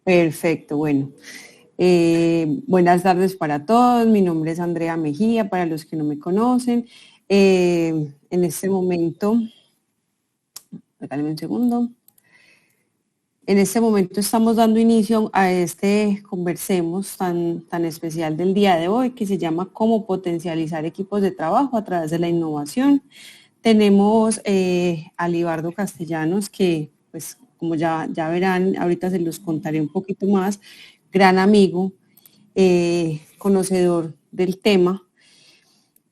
Perfecto, bueno. Buenas tardes para todos, mi nombre es Andrea Mejía, para los que no me conocen. En este momento, regálame un segundo. En este momento estamos dando inicio a este Conversemos tan especial del día de hoy, que se llama Cómo potencializar equipos de trabajo a través de la innovación. Tenemos a Libardo Castellanos, que pues como ya verán, ahorita se los contaré un poquito más, gran amigo, conocedor del tema,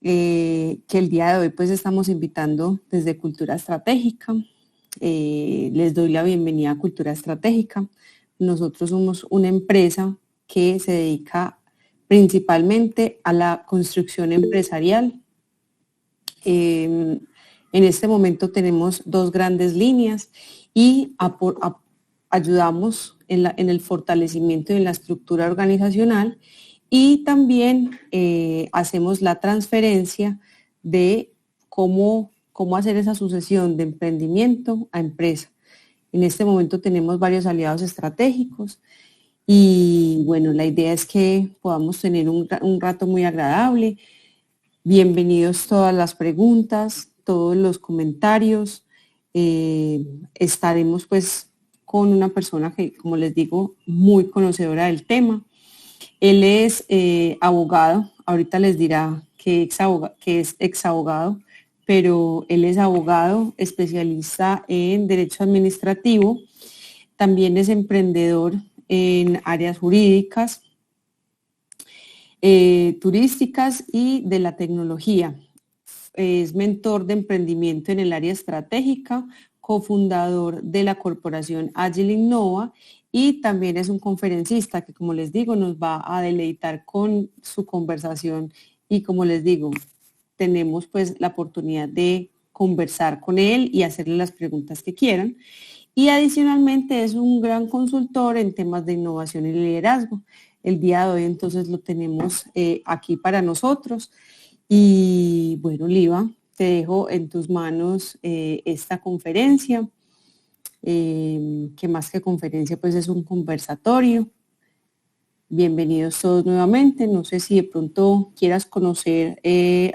que el día de hoy pues estamos invitando desde Cultura Estratégica. Les doy la bienvenida a Cultura Estratégica. Nosotros somos una empresa que se dedica principalmente a la construcción empresarial. En este momento tenemos dos grandes líneas y ayudamos en el fortalecimiento de la estructura organizacional y también hacemos la transferencia de cómo hacer esa sucesión de emprendimiento a empresa. En este momento tenemos varios aliados estratégicos y bueno, la idea es que podamos tener un rato muy agradable. Bienvenidos todas las preguntas, todos los comentarios. Estaremos pues con una persona que, como les digo, muy conocedora del tema. Él es abogado, ahorita les dirá que es ex abogado, pero él es abogado, especialista en derecho administrativo, también es emprendedor en áreas jurídicas, turísticas y de la tecnología. Es mentor de emprendimiento en el área estratégica, cofundador de la corporación Agile Innova y también es un conferencista que, como les digo, nos va a deleitar con su conversación y, como les digo, tenemos pues la oportunidad de conversar con él y hacerle las preguntas que quieran. Y adicionalmente es un gran consultor en temas de innovación y liderazgo. El día de hoy entonces lo tenemos aquí para nosotros. Y bueno, Liva, te dejo en tus manos esta conferencia, que más que conferencia pues es un conversatorio. Bienvenidos todos nuevamente. No sé si de pronto quieras conocer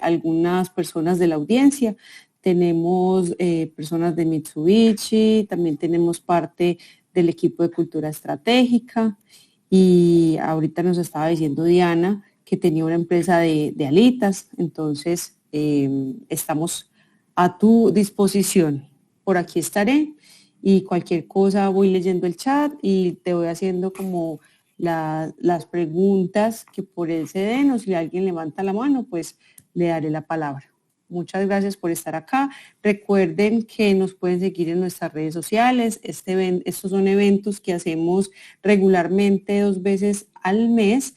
algunas personas de la audiencia. Tenemos personas de Mitsubishi, también tenemos parte del equipo de Cultura Estratégica y ahorita nos estaba diciendo Diana que tenía una empresa de alitas, entonces estamos a tu disposición. Por aquí estaré y cualquier cosa voy leyendo el chat y te voy haciendo como las preguntas que por él se den, o si alguien levanta la mano, pues le daré la palabra. Muchas gracias por estar acá. Recuerden que nos pueden seguir en nuestras redes sociales. Estos son eventos que hacemos regularmente 2 veces al mes.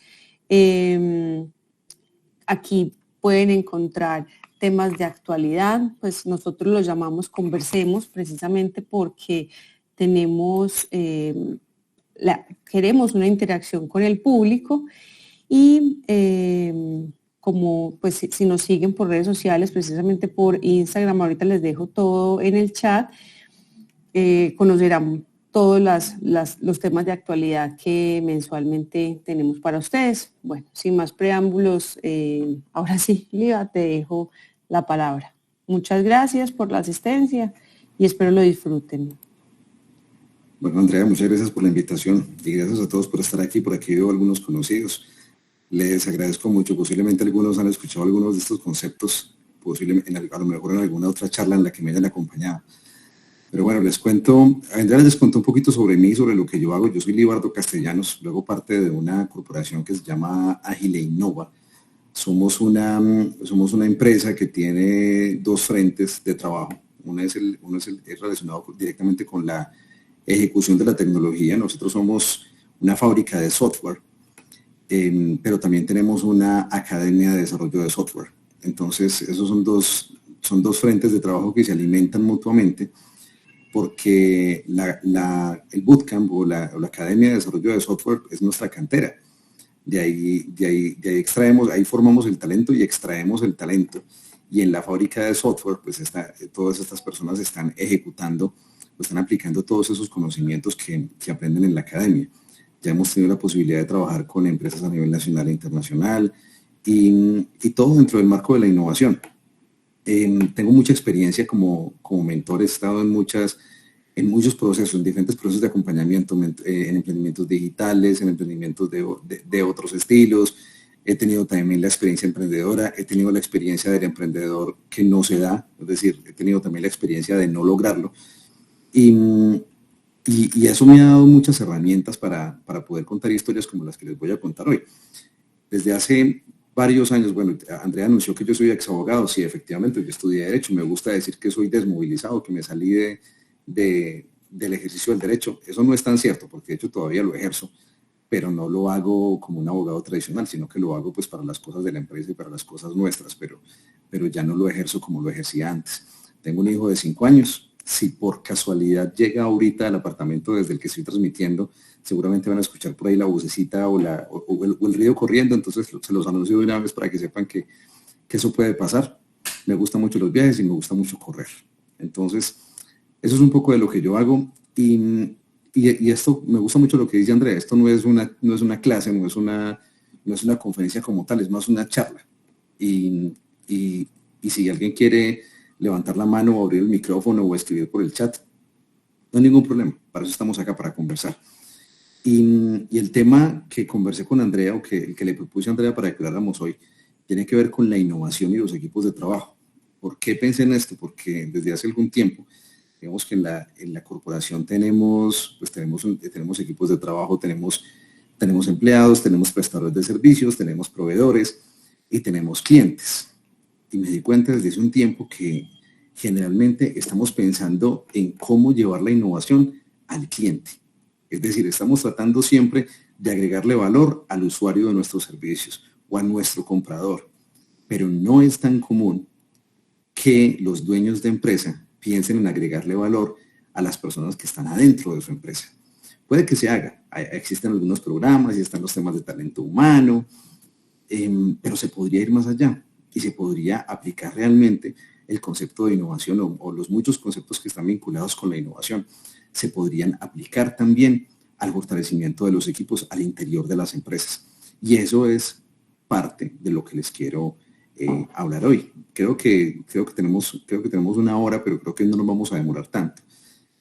Aquí pueden encontrar temas de actualidad, pues nosotros los llamamos Conversemos precisamente porque tenemos... queremos una interacción con el público y como pues si nos siguen por redes sociales, precisamente por Instagram, ahorita les dejo todo en el chat, conocerán todos los temas de actualidad que mensualmente tenemos para ustedes. Bueno, sin más preámbulos, ahora sí, Liva, te dejo la palabra. Muchas gracias por la asistencia y espero lo disfruten. Bueno, Andrea, muchas gracias por la invitación y gracias a todos por estar aquí. Por aquí veo algunos conocidos. Les agradezco mucho. Posiblemente algunos han escuchado algunos de estos conceptos, posiblemente a lo mejor en alguna otra charla en la que me hayan acompañado. Pero bueno, les cuento, Andrea les contó un poquito sobre mí, sobre lo que yo hago. Yo soy Libardo Castellanos, luego parte de una corporación que se llama Agile Innova. Somos una empresa que tiene 2 frentes de trabajo. Uno es relacionado directamente con la ejecución de la tecnología. Nosotros somos una fábrica de software, pero también tenemos una academia de desarrollo de software. Entonces, esos son dos frentes de trabajo que se alimentan mutuamente, porque el bootcamp o la academia de desarrollo de software es nuestra cantera. De ahí extraemos, ahí formamos el talento y extraemos el talento. Y en la fábrica de software, pues todas estas personas están ejecutando, están aplicando todos esos conocimientos que aprenden en la academia. ya hemos tenido la posibilidad de trabajar con empresas a nivel nacional e internacional y todo dentro del marco de la innovación. Tengo mucha experiencia como mentor, he estado en muchos procesos, en diferentes procesos de acompañamiento, en emprendimientos digitales, en emprendimientos de otros estilos. He tenido también la experiencia emprendedora, he tenido la experiencia del emprendedor que no se da, es decir, he tenido también la experiencia de no lograrlo. Y eso me ha dado muchas herramientas para poder contar historias como las que les voy a contar hoy. Desde hace varios años, bueno, Andrea anunció que yo soy ex abogado, sí, efectivamente, yo estudié Derecho, me gusta decir que soy desmovilizado, que me salí del ejercicio del derecho. Eso no es tan cierto, porque de hecho todavía lo ejerzo, pero no lo hago como un abogado tradicional, sino que lo hago pues para las cosas de la empresa y para las cosas nuestras, pero ya no lo ejerzo como lo ejercía antes. Tengo un hijo de 5 años. Si por casualidad llega ahorita al apartamento desde el que estoy transmitiendo, seguramente van a escuchar por ahí la vocecita o el río corriendo, entonces se los anuncio de una vez para que sepan que eso puede pasar. Me gustan mucho los viajes y me gusta mucho correr. Entonces, eso es un poco de lo que yo hago y esto, me gusta mucho lo que dice Andrea, esto no es una clase, no es una conferencia como tal, es más una charla. Y si alguien quiere levantar la mano o abrir el micrófono o escribir por el chat, no hay ningún problema, para eso estamos acá, para conversar. Y el tema que conversé con Andrea, o que le propuse a Andrea para que habláramos hoy, tiene que ver con la innovación y los equipos de trabajo. ¿Por qué pensé en esto? Porque desde hace algún tiempo, digamos que en la corporación tenemos equipos de trabajo, tenemos empleados, tenemos prestadores de servicios, tenemos proveedores y tenemos clientes. Y me di cuenta desde hace un tiempo que generalmente estamos pensando en cómo llevar la innovación al cliente. Es decir, estamos tratando siempre de agregarle valor al usuario de nuestros servicios o a nuestro comprador. Pero no es tan común que los dueños de empresa piensen en agregarle valor a las personas que están adentro de su empresa. Puede que se haga. Existen algunos programas y están los temas de talento humano, pero se podría ir más allá y se podría aplicar realmente el concepto de innovación o los muchos conceptos que están vinculados con la innovación. Se podrían aplicar también al fortalecimiento de los equipos al interior de las empresas. Y eso es parte de lo que les quiero hablar hoy. Creo que tenemos una hora, pero creo que no nos vamos a demorar tanto.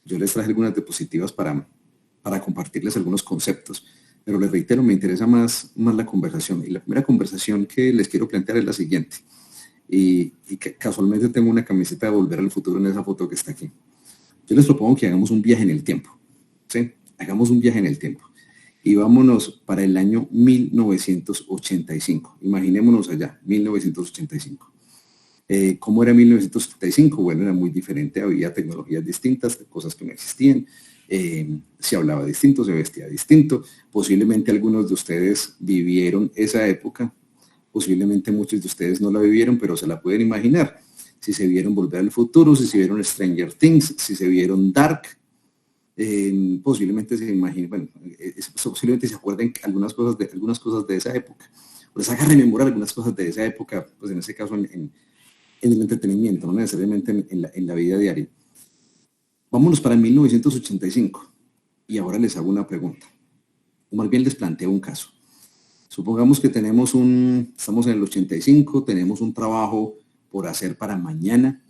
Yo les traje algunas diapositivas para compartirles algunos conceptos, pero les reitero, me interesa más la conversación. Y la primera conversación que les quiero plantear es la siguiente. Y que casualmente tengo una camiseta de Volver al Futuro en esa foto que está aquí. Yo les propongo que hagamos un viaje en el tiempo. ¿Sí? Hagamos un viaje en el tiempo. Y vámonos para el año 1985. Imaginémonos allá, 1985. ¿Cómo era 1985? Bueno, era muy diferente, había tecnologías distintas, cosas que no existían, se hablaba distinto, se vestía distinto. Posiblemente algunos de ustedes vivieron esa época, posiblemente muchos de ustedes no la vivieron, pero se la pueden imaginar. Si se vieron Volver al Futuro, si se vieron Stranger Things, si se vieron Dark, posiblemente se imaginen, bueno, posiblemente se acuerden algunas cosas de esa época, o les haga rememorar algunas cosas de esa época, pues en ese caso en el entretenimiento, no necesariamente en la vida diaria. Vámonos para 1985 y ahora les hago una pregunta, o más bien les planteo un caso. Supongamos que estamos en el 85, tenemos un trabajo por hacer para mañana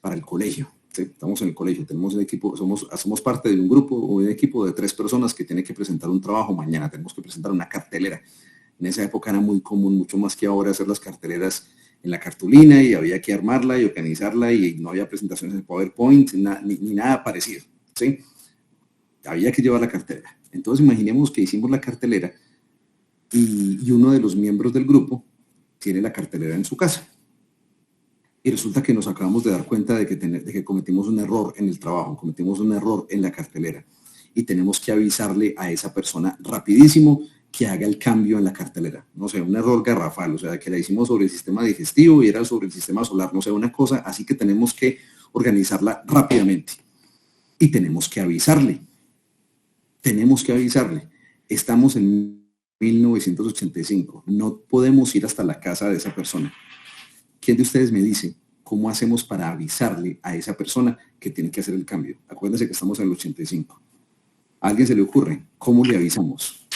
para el colegio. ¿Sí? Estamos en el colegio, tenemos un equipo, somos parte de un grupo o un equipo de 3 personas que tiene que presentar un trabajo mañana, tenemos que presentar una cartelera. En esa época era muy común, mucho más que ahora, hacer las carteleras en la cartulina y había que armarla y organizarla y no había presentaciones en PowerPoint ni nada parecido. ¿Sí? Había que llevar la cartelera. Entonces imaginemos que hicimos la cartelera y uno de los miembros del grupo tiene la cartelera en su casa. Y resulta que nos acabamos de dar cuenta de que cometimos un error en el trabajo, cometimos un error en la cartelera. Y tenemos que avisarle a esa persona rapidísimo que haga el cambio en la cartelera. No sé, un error garrafal, o sea, que la hicimos sobre el sistema digestivo y era sobre el sistema solar, no sé, una cosa, así que tenemos que organizarla rápidamente. Y tenemos que avisarle. Estamos en 1985, no podemos ir hasta la casa de esa persona. ¿Quién de ustedes me dice cómo hacemos para avisarle a esa persona que tiene que hacer el cambio? Acuérdense que estamos en el 85. ¿A alguien se le ocurre? ¿Cómo le avisamos?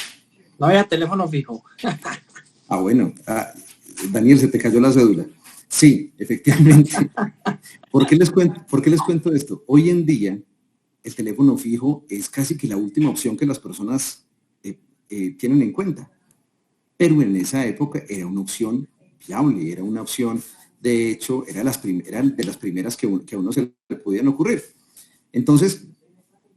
No había teléfono fijo. Bueno. Daniel, se te cayó la cédula. Sí, efectivamente. ¿Por qué les cuento esto? Hoy en día, el teléfono fijo es casi que la última opción que las personas tienen en cuenta. Pero en esa época era una opción viable, era una opción, de hecho, era de las primeras que a uno se le podían ocurrir. Entonces,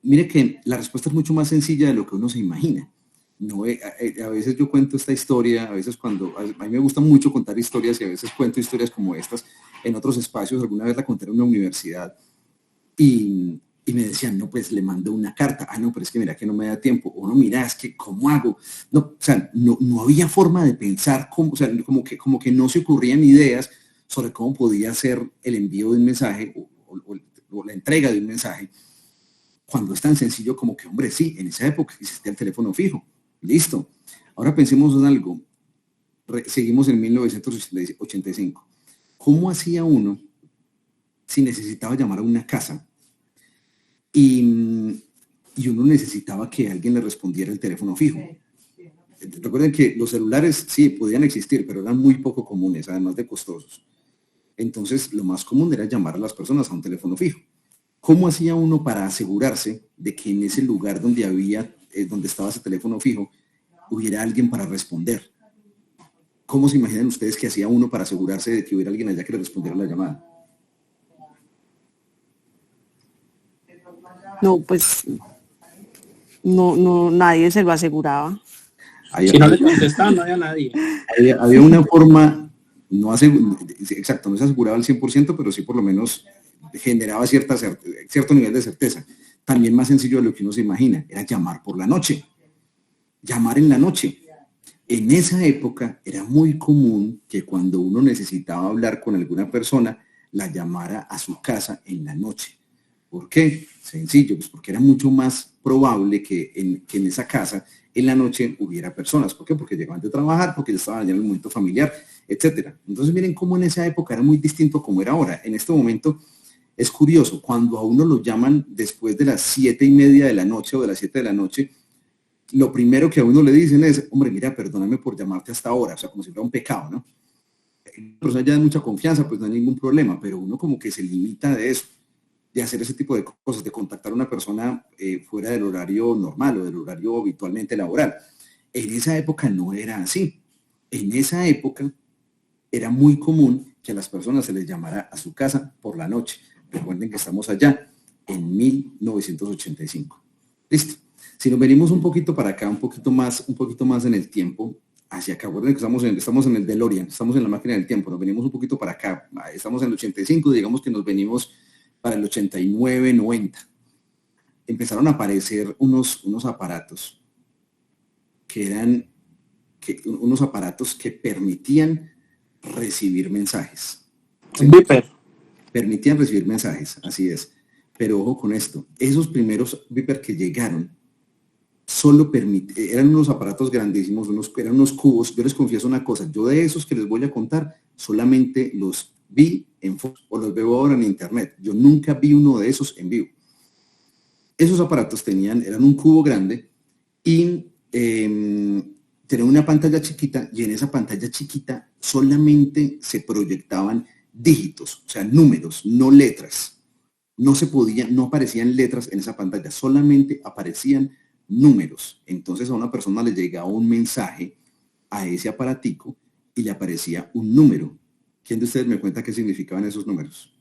mire que la respuesta es mucho más sencilla de lo que uno se imagina. No, a veces yo cuento esta historia, a mí me gusta mucho contar historias y a veces cuento historias como estas en otros espacios. Alguna vez la conté en una universidad y me decían, no, pues le mando una carta. No, pero es que mira que no me da tiempo. O no, mira, es que ¿cómo hago? No, o sea, no había forma de pensar cómo, o sea, como que no se ocurrían ideas sobre cómo podía ser el envío de un mensaje o la entrega de un mensaje, cuando es tan sencillo como que, hombre, sí, en esa época existía el teléfono fijo. Listo. Ahora pensemos en algo. Seguimos en 1985. ¿Cómo hacía uno si necesitaba llamar a una casa y uno necesitaba que alguien le respondiera el teléfono fijo? Recuerden que los celulares sí podían existir, pero eran muy poco comunes, además de costosos. Entonces, lo más común era llamar a las personas a un teléfono fijo. ¿Cómo hacía uno para asegurarse de que en ese lugar donde estaba ese teléfono fijo, hubiera alguien para responder? ¿Cómo se imaginan ustedes que hacía uno para asegurarse de que hubiera alguien allá que le respondiera la llamada? No, pues no, nadie se lo aseguraba. Si no le contestaban, no había nadie. Había una forma, no se aseguraba al 100%, pero sí por lo menos generaba cierto nivel de certeza. También más sencillo de lo que uno se imagina, era llamar por la noche. Llamar en la noche. En esa época era muy común que cuando uno necesitaba hablar con alguna persona, la llamara a su casa en la noche. ¿Por qué? Sencillo, pues porque era mucho más probable que en esa casa en la noche hubiera personas. ¿Por qué? Porque llegaban de trabajar, porque ya estaban allá en el momento familiar, etcétera. Entonces miren cómo en esa época era muy distinto como era ahora. En este momento es curioso, cuando a uno lo llaman después de las 7:30 de la noche o de las 7 de la noche, lo primero que a uno le dicen es, hombre, mira, perdóname por llamarte hasta ahora, o sea, como si fuera un pecado, ¿no? Pero ya de mucha confianza, pues no hay ningún problema, pero uno como que se limita de eso, de hacer ese tipo de cosas, de contactar a una persona fuera del horario normal o del horario habitualmente laboral. En esa época no era así. En esa época era muy común que a las personas se les llamara a su casa por la noche. Recuerden que estamos allá en 1985. Listo. Si nos venimos un poquito para acá, un poquito más en el tiempo, hacia acá, recuerden que estamos en el DeLorean, estamos en la máquina del tiempo, nos venimos un poquito para acá, estamos en el 85, digamos que nos venimos para el 89, 90. Empezaron a aparecer unos aparatos unos aparatos que permitían recibir mensajes. ¿Sí? Viper. Permitían recibir mensajes, así es. Pero ojo con esto, esos primeros Viper que llegaron, eran unos aparatos grandísimos, eran unos cubos. Yo les confieso una cosa, yo de esos que les voy a contar, solamente los vi en fotos o los veo ahora en internet. Yo nunca vi uno de esos en vivo. Esos aparatos eran un cubo grande y tenían una pantalla chiquita, y en esa pantalla chiquita solamente se proyectaban dígitos, o sea, números, no letras. No aparecían letras en esa pantalla, solamente aparecían números. Entonces a una persona le llegaba un mensaje a ese aparatico y le aparecía un número. ¿Quién de ustedes me cuenta qué significaban esos números?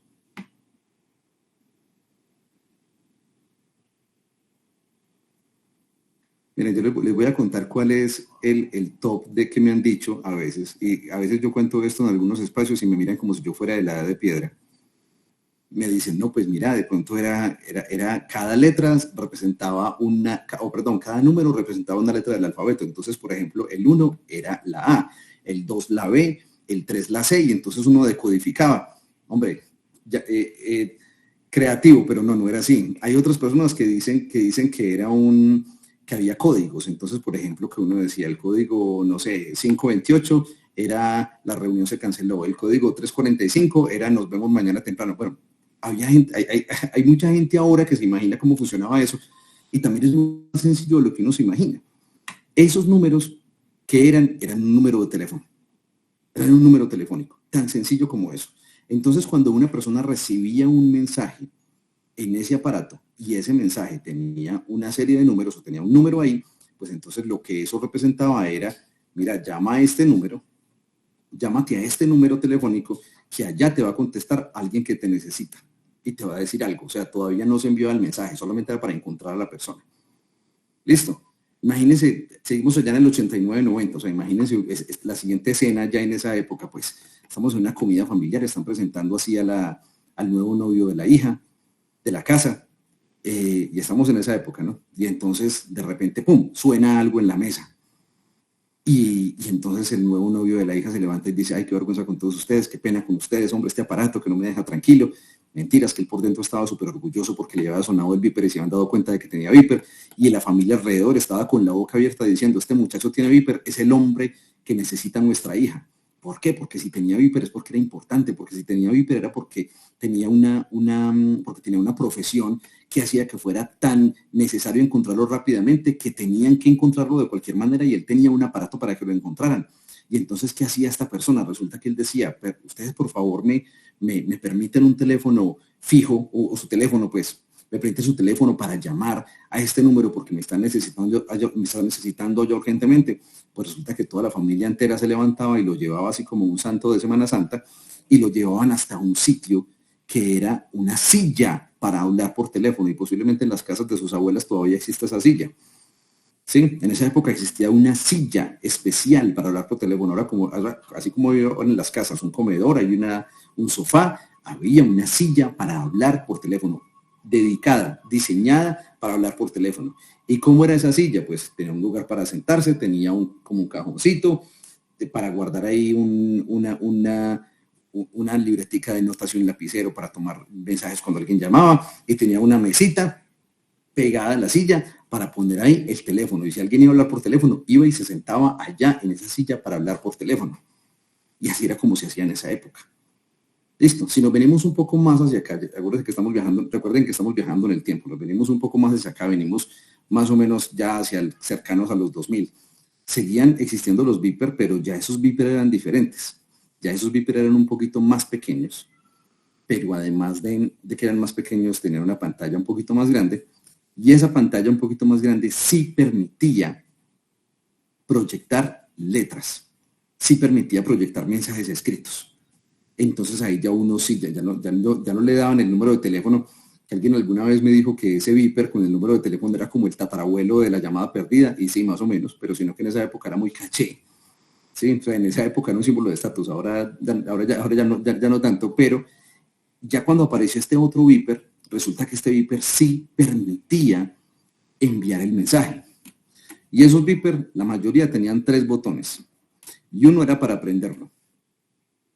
Miren, yo les voy a contar cuál es el top de que me han dicho a veces. Y a veces yo cuento esto en algunos espacios y me miran como si yo fuera de la edad de piedra. Me dicen, no, pues mira, de pronto era cada letra representaba cada número representaba una letra del alfabeto. Entonces, por ejemplo, el 1 era la A, el 2 la B, el 3 la C, y entonces uno decodificaba. Hombre, creativo, pero no era así. Hay otras personas que dicen que que había códigos. Entonces, por ejemplo, que uno decía el código, no sé, 528 era la reunión se canceló, el código 345 era nos vemos mañana temprano. Bueno, hay mucha gente ahora que se imagina cómo funcionaba eso, Y también es más sencillo de lo que uno se imagina. Esos números que eran un número de teléfono. Eran un número telefónico, tan sencillo como eso. Entonces, cuando una persona recibía un mensaje en ese aparato y ese mensaje tenía una serie de números o tenía un número ahí, pues entonces lo que eso representaba era, mira, llama a este número, llámate a este número telefónico que allá te va a contestar alguien que te necesita y te va a decir algo. O sea, todavía no se envió el mensaje, solamente era para encontrar a la persona. ¿Listo? Imagínense, seguimos allá en el 89-90, o sea, imagínense la siguiente escena ya en esa época, pues estamos en una comida familiar, están presentando así al nuevo novio de la hija, de la casa, y estamos en esa época, ¿no? Y entonces, de repente, ¡pum!, suena algo en la mesa. Y entonces el nuevo novio de la hija se levanta y dice, ay, qué vergüenza con todos ustedes, qué pena con ustedes, hombre, este aparato que no me deja tranquilo. Mentiras, que él por dentro estaba súper orgulloso porque le había sonado el Viper y se habían dado cuenta de que tenía Viper. Y la familia alrededor estaba con la boca abierta diciendo, este muchacho tiene Viper, es el hombre que necesita nuestra hija. ¿Por qué? Porque si tenía Viper es porque era importante, porque si tenía Viper era porque tenía porque tenía una profesión que hacía que fuera tan necesario encontrarlo rápidamente que tenían que encontrarlo de cualquier manera y él tenía un aparato para que lo encontraran. Y entonces, ¿qué hacía esta persona? Resulta que él decía, ustedes por favor me permiten un teléfono fijo o su teléfono, pues, me permite su teléfono para llamar a este número porque me están necesitando yo urgentemente. Pues resulta que toda la familia entera se levantaba y lo llevaba así como un santo de Semana Santa y lo llevaban hasta un sitio que era una silla para hablar por teléfono y posiblemente en las casas de sus abuelas todavía existe esa silla. Sí, en esa época existía una silla especial para hablar por teléfono. Ahora, así como en las casas, un comedor, hay un sofá, había una silla para hablar por teléfono, dedicada, diseñada para hablar por teléfono. ¿Y cómo era esa silla? Pues tenía un lugar para sentarse, tenía como un cajoncito para guardar ahí una libretica de notación y lapicero para tomar mensajes cuando alguien llamaba, y tenía una mesita pegada a la silla para poner ahí el teléfono. Y si alguien iba a hablar por teléfono, iba y se sentaba allá en esa silla para hablar por teléfono. Y así era como se hacía en esa época. Listo, si nos venimos un poco más hacia acá, recuerden que estamos viajando en el tiempo, nos venimos un poco más hacia acá, venimos más o menos ya cercanos a los 2000. Seguían existiendo los Viper, pero ya esos Viper eran diferentes. Ya esos Viper eran un poquito más pequeños, pero además de que eran más pequeños, tenían una pantalla un poquito más grande, y esa pantalla un poquito más grande sí permitía proyectar letras, sí permitía proyectar mensajes escritos. Entonces ahí ya uno sí, ya no le daban el número de teléfono, que alguien alguna vez me dijo que ese Viper con el número de teléfono era como el tatarabuelo de la llamada perdida, y sí, más o menos, pero sino que en esa época era muy caché. Sí, o sea, en esa época era un símbolo de estatus, ahora ya no tanto, pero ya cuando apareció este otro Viper, resulta que este Viper sí permitía enviar el mensaje. Y esos Viper, la mayoría tenían 3 botones, y uno era para prenderlo.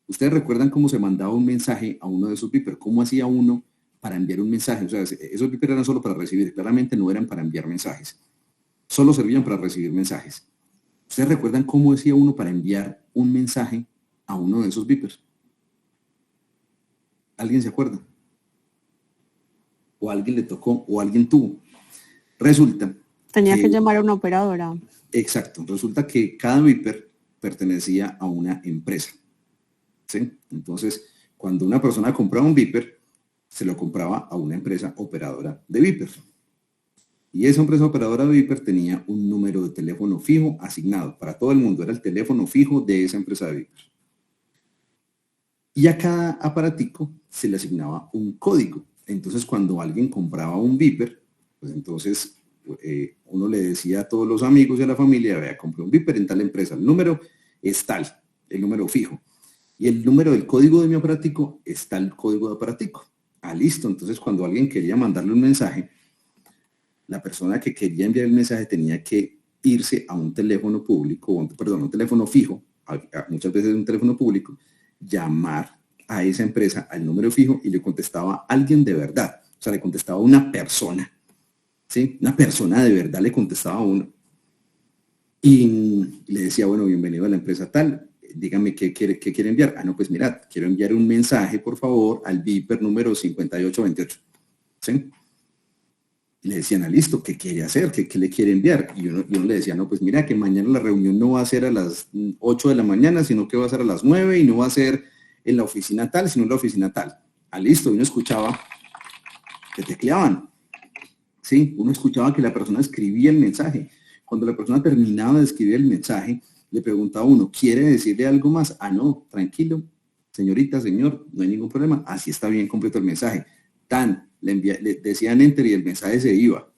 ¿Ustedes recuerdan cómo se mandaba un mensaje a uno de esos Viper? ¿Cómo hacía uno para enviar un mensaje? O sea, esos Viper eran solo para recibir, claramente no eran para enviar mensajes. Solo servían para recibir mensajes. ¿Ustedes recuerdan cómo hacía uno para enviar un mensaje a uno de esos Vipers? ¿Alguien se acuerda? ¿O a alguien le tocó? ¿O alguien tuvo? Resulta Tenía que llamar a una operadora. Exacto. Resulta que cada Viper pertenecía a una empresa. ¿Sí? Entonces, cuando una persona compraba un Viper, se lo compraba a una empresa operadora de Viper. Y esa empresa operadora de Viper tenía un número de teléfono fijo asignado para todo el mundo. Era el teléfono fijo de esa empresa de Viper. Y a cada aparatico se le asignaba un código. Entonces, cuando alguien compraba un Viper, pues entonces uno le decía a todos los amigos y a la familia, vea, compré un Viper en tal empresa. El número es tal, el número fijo. Y el número del código de mi aparatico es tal código de aparatico. Ah, listo. Entonces, cuando alguien quería mandarle un mensaje, la persona que quería enviar el mensaje tenía que irse a un teléfono público, un teléfono fijo, muchas veces un teléfono público, llamar a esa empresa al número fijo y le contestaba alguien de verdad. O sea, le contestaba una persona. ¿Sí? Una persona de verdad le contestaba a uno. Y le decía, bueno, bienvenido a la empresa tal. Dígame qué quiere enviar. Ah, no, pues mirad, quiero enviar un mensaje, por favor, al Viper número 5828. ¿Sí? Y le decían, listo, ¿qué quiere hacer? ¿Qué le quiere enviar? Y uno le decía, no, pues mira que mañana la reunión no va a ser a las 8 de la mañana, sino que va a ser a las 9 y no va a ser en la oficina tal, sino en la oficina tal. Listo, y uno escuchaba que tecleaban. Sí, uno escuchaba que la persona escribía el mensaje. Cuando la persona terminaba de escribir el mensaje, le preguntaba a uno, ¿quiere decirle algo más? No, tranquilo, señorita, señor, no hay ningún problema. Así está bien completo el mensaje. Le decían enter y el mensaje se iba.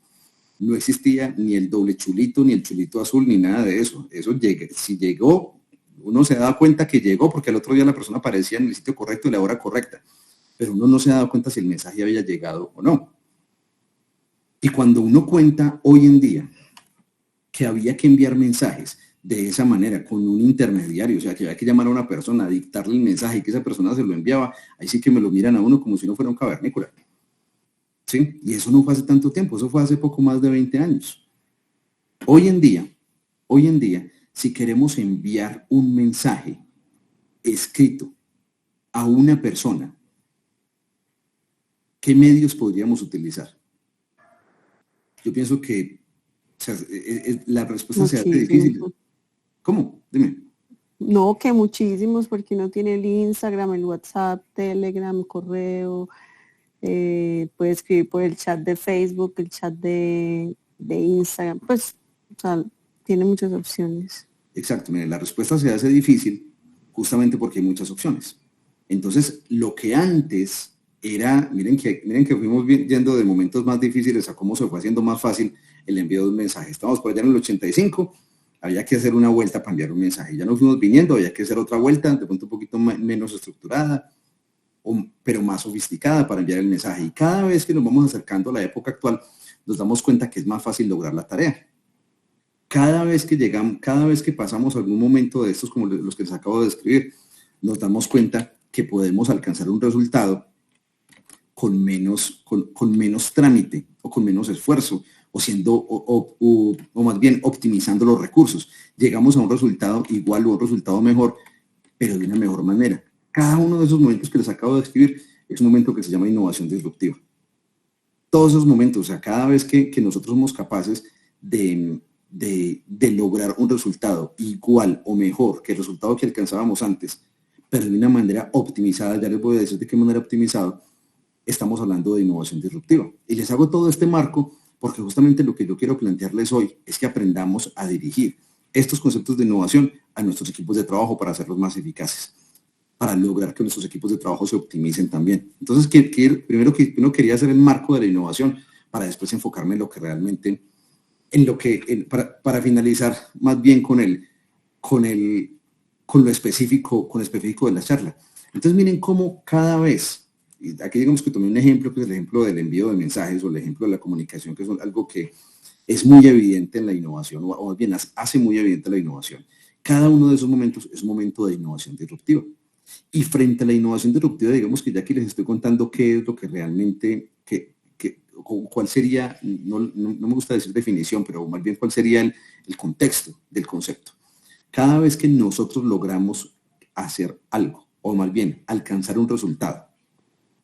No existía ni el doble chulito, ni el chulito azul, ni nada de eso. Eso si llegó, uno se daba cuenta que llegó porque al otro día la persona aparecía en el sitio correcto y la hora correcta. Pero uno no se daba cuenta si el mensaje había llegado o no. Y cuando uno cuenta hoy en día que había que enviar mensajes de esa manera, con un intermediario, o sea, que había que llamar a una persona, dictarle el mensaje y que esa persona se lo enviaba, ahí sí que me lo miran a uno como si no fuera un cavernícola. ¿Sí? Y eso no fue hace tanto tiempo, eso fue hace poco más de 20 años. Hoy en día, si queremos enviar un mensaje escrito a una persona, ¿qué medios podríamos utilizar? Yo pienso que la respuesta se hace difícil. ¿Cómo? Dime. No, que muchísimos, porque uno tiene el Instagram, el WhatsApp, Telegram, correo, puede escribir por el chat de Facebook, el chat de Instagram, pues, o sea, tiene muchas opciones. Exacto, mire, la respuesta se hace difícil justamente porque hay muchas opciones. Entonces, lo que antes era, miren que fuimos yendo de momentos más difíciles a cómo se fue haciendo más fácil el envío de un mensaje. Estamos por allá en el 85, había que hacer una vuelta para enviar un mensaje. Ya nos fuimos viniendo, había que hacer otra vuelta, de pronto un poquito menos estructurada, pero más sofisticada para enviar el mensaje. Y cada vez que nos vamos acercando a la época actual, nos damos cuenta que es más fácil lograr la tarea. Cada vez que pasamos algún momento de estos, como los que les acabo de describir, nos damos cuenta que podemos alcanzar un resultado con menos trámite o con menos esfuerzo o más bien optimizando los recursos. Llegamos a un resultado igual o un resultado mejor, pero de una mejor manera. Cada uno de esos momentos que les acabo de describir es un momento que se llama innovación disruptiva. Todos esos momentos, o sea, cada vez que nosotros somos capaces de lograr un resultado igual o mejor que el resultado que alcanzábamos antes, pero de una manera optimizada, ya les voy a decir de qué manera optimizada, estamos hablando de innovación disruptiva. Y les hago todo este marco porque justamente lo que yo quiero plantearles hoy es que aprendamos a dirigir estos conceptos de innovación a nuestros equipos de trabajo para hacerlos más eficaces, para lograr que nuestros equipos de trabajo se optimicen también. Entonces, primero que uno quería hacer el marco de la innovación para después enfocarme en lo que realmente, para finalizar más bien con lo específico de la charla. Entonces, miren cómo cada vez, y aquí digamos que tomé un ejemplo, que es el ejemplo del envío de mensajes o el ejemplo de la comunicación, que es algo que es muy evidente en la innovación, o más bien hace muy evidente la innovación. Cada uno de esos momentos es un momento de innovación disruptiva. Y frente a la innovación disruptiva, digamos que ya aquí les estoy contando qué es lo que realmente, cuál sería, no me gusta decir definición, pero más bien cuál sería el contexto del concepto. Cada vez que nosotros logramos hacer algo, o más bien alcanzar un resultado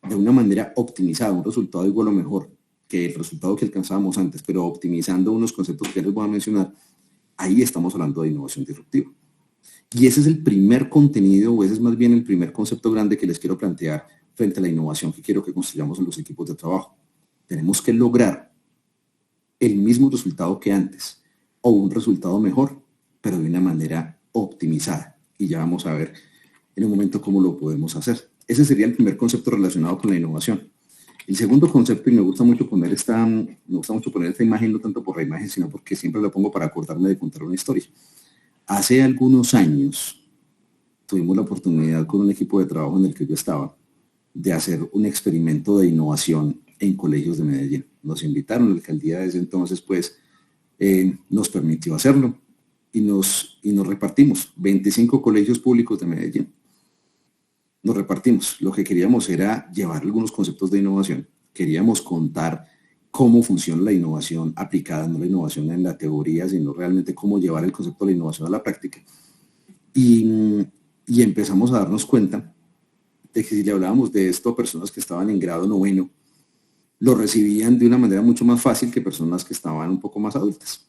de una manera optimizada, un resultado igual o mejor que el resultado que alcanzábamos antes, pero optimizando unos conceptos que les voy a mencionar, ahí estamos hablando de innovación disruptiva. Y ese es el primer contenido, o ese es más bien el primer concepto grande que les quiero plantear frente a la innovación que quiero que construyamos en los equipos de trabajo. Tenemos que lograr el mismo resultado que antes, o un resultado mejor, pero de una manera optimizada. Y ya vamos a ver en un momento cómo lo podemos hacer. Ese sería el primer concepto relacionado con la innovación. El segundo concepto, y me gusta mucho poner esta imagen, no tanto por la imagen, sino porque siempre la pongo para acordarme de contar una historia. Hace algunos años tuvimos la oportunidad con un equipo de trabajo en el que yo estaba de hacer un experimento de innovación en colegios de Medellín. Nos invitaron, la alcaldía de ese entonces pues nos permitió hacerlo y nos repartimos 25 colegios públicos de Medellín. Nos repartimos. Lo que queríamos era llevar algunos conceptos de innovación. Queríamos contar cómo funciona la innovación aplicada, no la innovación en la teoría, sino realmente cómo llevar el concepto de la innovación a la práctica. Y empezamos a darnos cuenta de que si le hablábamos de esto a personas que estaban en grado noveno, lo recibían de una manera mucho más fácil que personas que estaban un poco más adultas.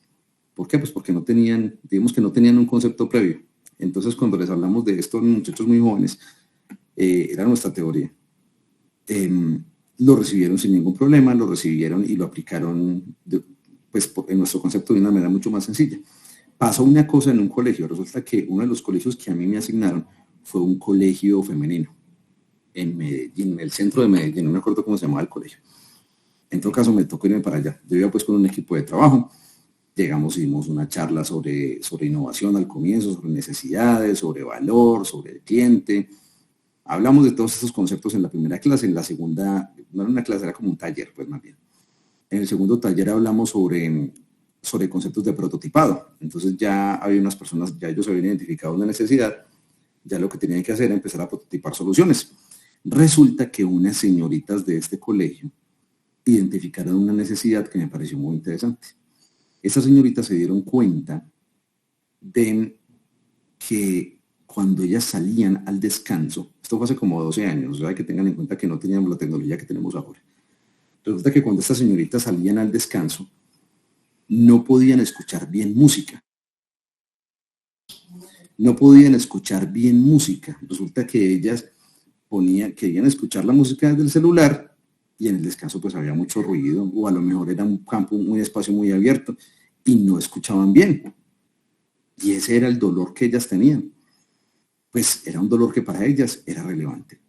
¿Por qué? Pues porque no tenían, digamos que no tenían un concepto previo. Entonces, cuando les hablamos de estos muchachos muy jóvenes, era nuestra teoría. Lo recibieron sin ningún problema, lo recibieron y lo aplicaron pues, en nuestro concepto de una manera mucho más sencilla. Pasó una cosa en un colegio. Resulta que uno de los colegios que a mí me asignaron fue un colegio femenino en Medellín, en el centro de Medellín. No me acuerdo cómo se llamaba el colegio. En todo caso, me tocó irme para allá. Yo iba pues con un equipo de trabajo. Llegamos y dimos una charla sobre innovación al comienzo, sobre necesidades, sobre valor, sobre el cliente. Hablamos de todos estos conceptos en la primera clase. En la segunda, no era una clase, era como un taller, pues más bien. En el segundo taller hablamos sobre conceptos de prototipado. Entonces ya había unas personas, ya ellos habían identificado una necesidad, ya lo que tenían que hacer era empezar a prototipar soluciones. Resulta que unas señoritas de este colegio identificaron una necesidad que me pareció muy interesante. Esas señoritas se dieron cuenta de que cuando ellas salían al descanso, esto fue hace como 12 años, o sea, que tengan en cuenta que no teníamos la tecnología que tenemos ahora. Resulta que cuando estas señoritas salían al descanso, no podían escuchar bien música. No podían escuchar bien música. Resulta que ellas querían escuchar la música desde el celular y en el descanso pues había mucho ruido, o a lo mejor era un campo, un espacio muy abierto y no escuchaban bien. Y ese era el dolor que ellas tenían. Pues era un dolor que para ellas era relevante.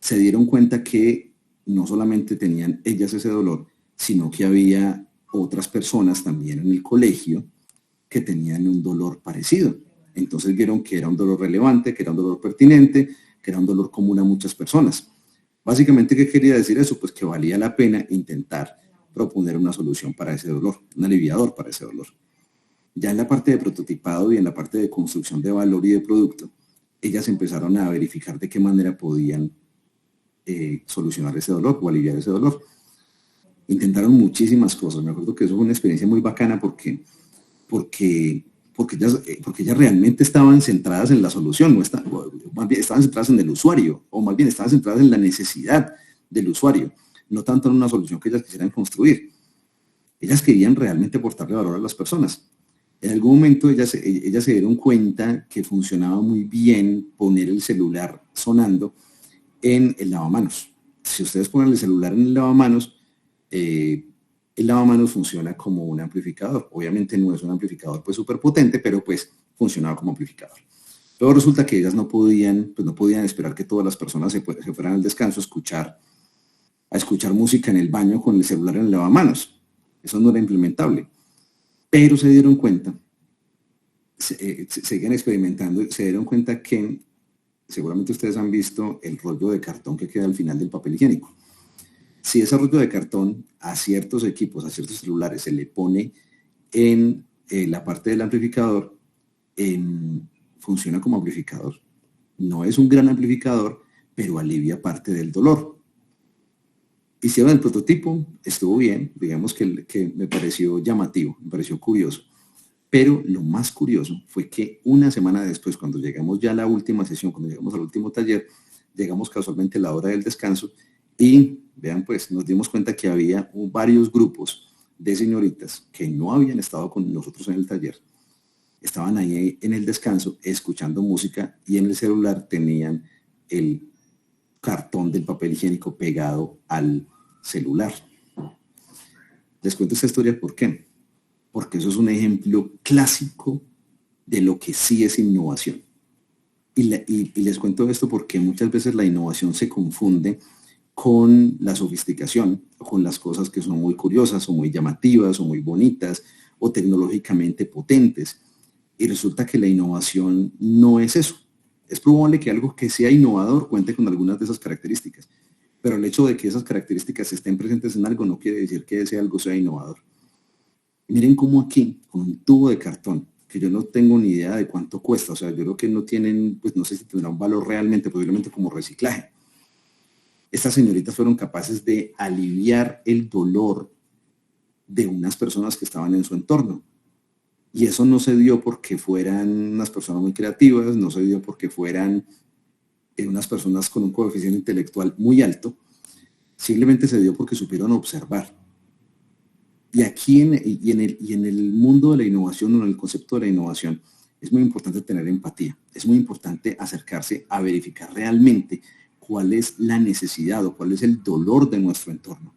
Se dieron cuenta que no solamente tenían ellas ese dolor, sino que había otras personas también en el colegio que tenían un dolor parecido. Entonces vieron que era un dolor relevante, que era un dolor pertinente, que era un dolor común a muchas personas. Básicamente, ¿qué quería decir eso? Pues que valía la pena intentar proponer una solución para ese dolor, un aliviador para ese dolor. Ya en la parte de prototipado y en la parte de construcción de valor y de producto, ellas empezaron a verificar de qué manera podían solucionar ese dolor o aliviar ese dolor. Intentaron muchísimas cosas. Me acuerdo que eso fue una experiencia muy bacana porque ellas realmente estaban centradas en la solución, más bien estaban centradas en el usuario, o más bien estaban centradas en la necesidad del usuario, no tanto en una solución que ellas quisieran construir. Ellas querían realmente aportarle valor a las personas. En algún momento ellas se dieron cuenta que funcionaba muy bien poner el celular sonando en el lavamanos. Si ustedes ponen el celular en el lavamanos funciona como un amplificador. Obviamente no es un amplificador pues súper potente, pero pues funcionaba como amplificador. Luego resulta que ellas no podían esperar que todas las personas se fueran al descanso a escuchar música en el baño con el celular en el lavamanos. Eso no era implementable. Pero se dieron cuenta, seguían experimentando, se dieron cuenta que seguramente ustedes han visto el rollo de cartón que queda al final del papel higiénico. Si ese rollo de cartón a ciertos equipos, a ciertos celulares, se le pone en la parte del amplificador, funciona como amplificador. No es un gran amplificador, pero alivia parte del dolor. Hicieron el prototipo, estuvo bien, digamos que me pareció llamativo, me pareció curioso. Pero lo más curioso fue que una semana después, cuando llegamos ya a la última sesión, cuando llegamos al último taller, llegamos casualmente a la hora del descanso y, vean pues, nos dimos cuenta que había varios grupos de señoritas que no habían estado con nosotros en el taller. Estaban ahí en el descanso escuchando música y en el celular tenían el cartón del papel higiénico pegado al celular. Les cuento esta historia, ¿por qué? Porque eso es un ejemplo clásico de lo que sí es innovación. Y les cuento esto porque muchas veces la innovación se confunde con la sofisticación, con las cosas que son muy curiosas o muy llamativas o muy bonitas o tecnológicamente potentes. Y resulta que la innovación no es eso. Es probable que algo que sea innovador cuente con algunas de esas características, pero el hecho de que esas características estén presentes en algo no quiere decir que ese algo sea innovador. Miren cómo aquí, con un tubo de cartón, que yo no tengo ni idea de cuánto cuesta, o sea, yo creo que no tienen, pues no sé si tendrá un valor realmente, posiblemente como reciclaje. Estas señoritas fueron capaces de aliviar el dolor de unas personas que estaban en su entorno. Y eso no se dio porque fueran unas personas muy creativas, no se dio porque fueran unas personas con un coeficiente intelectual muy alto, simplemente se dio porque supieron observar. Y aquí en el mundo de la innovación, en el concepto de la innovación, es muy importante tener empatía, es muy importante acercarse a verificar realmente cuál es la necesidad o cuál es el dolor de nuestro entorno,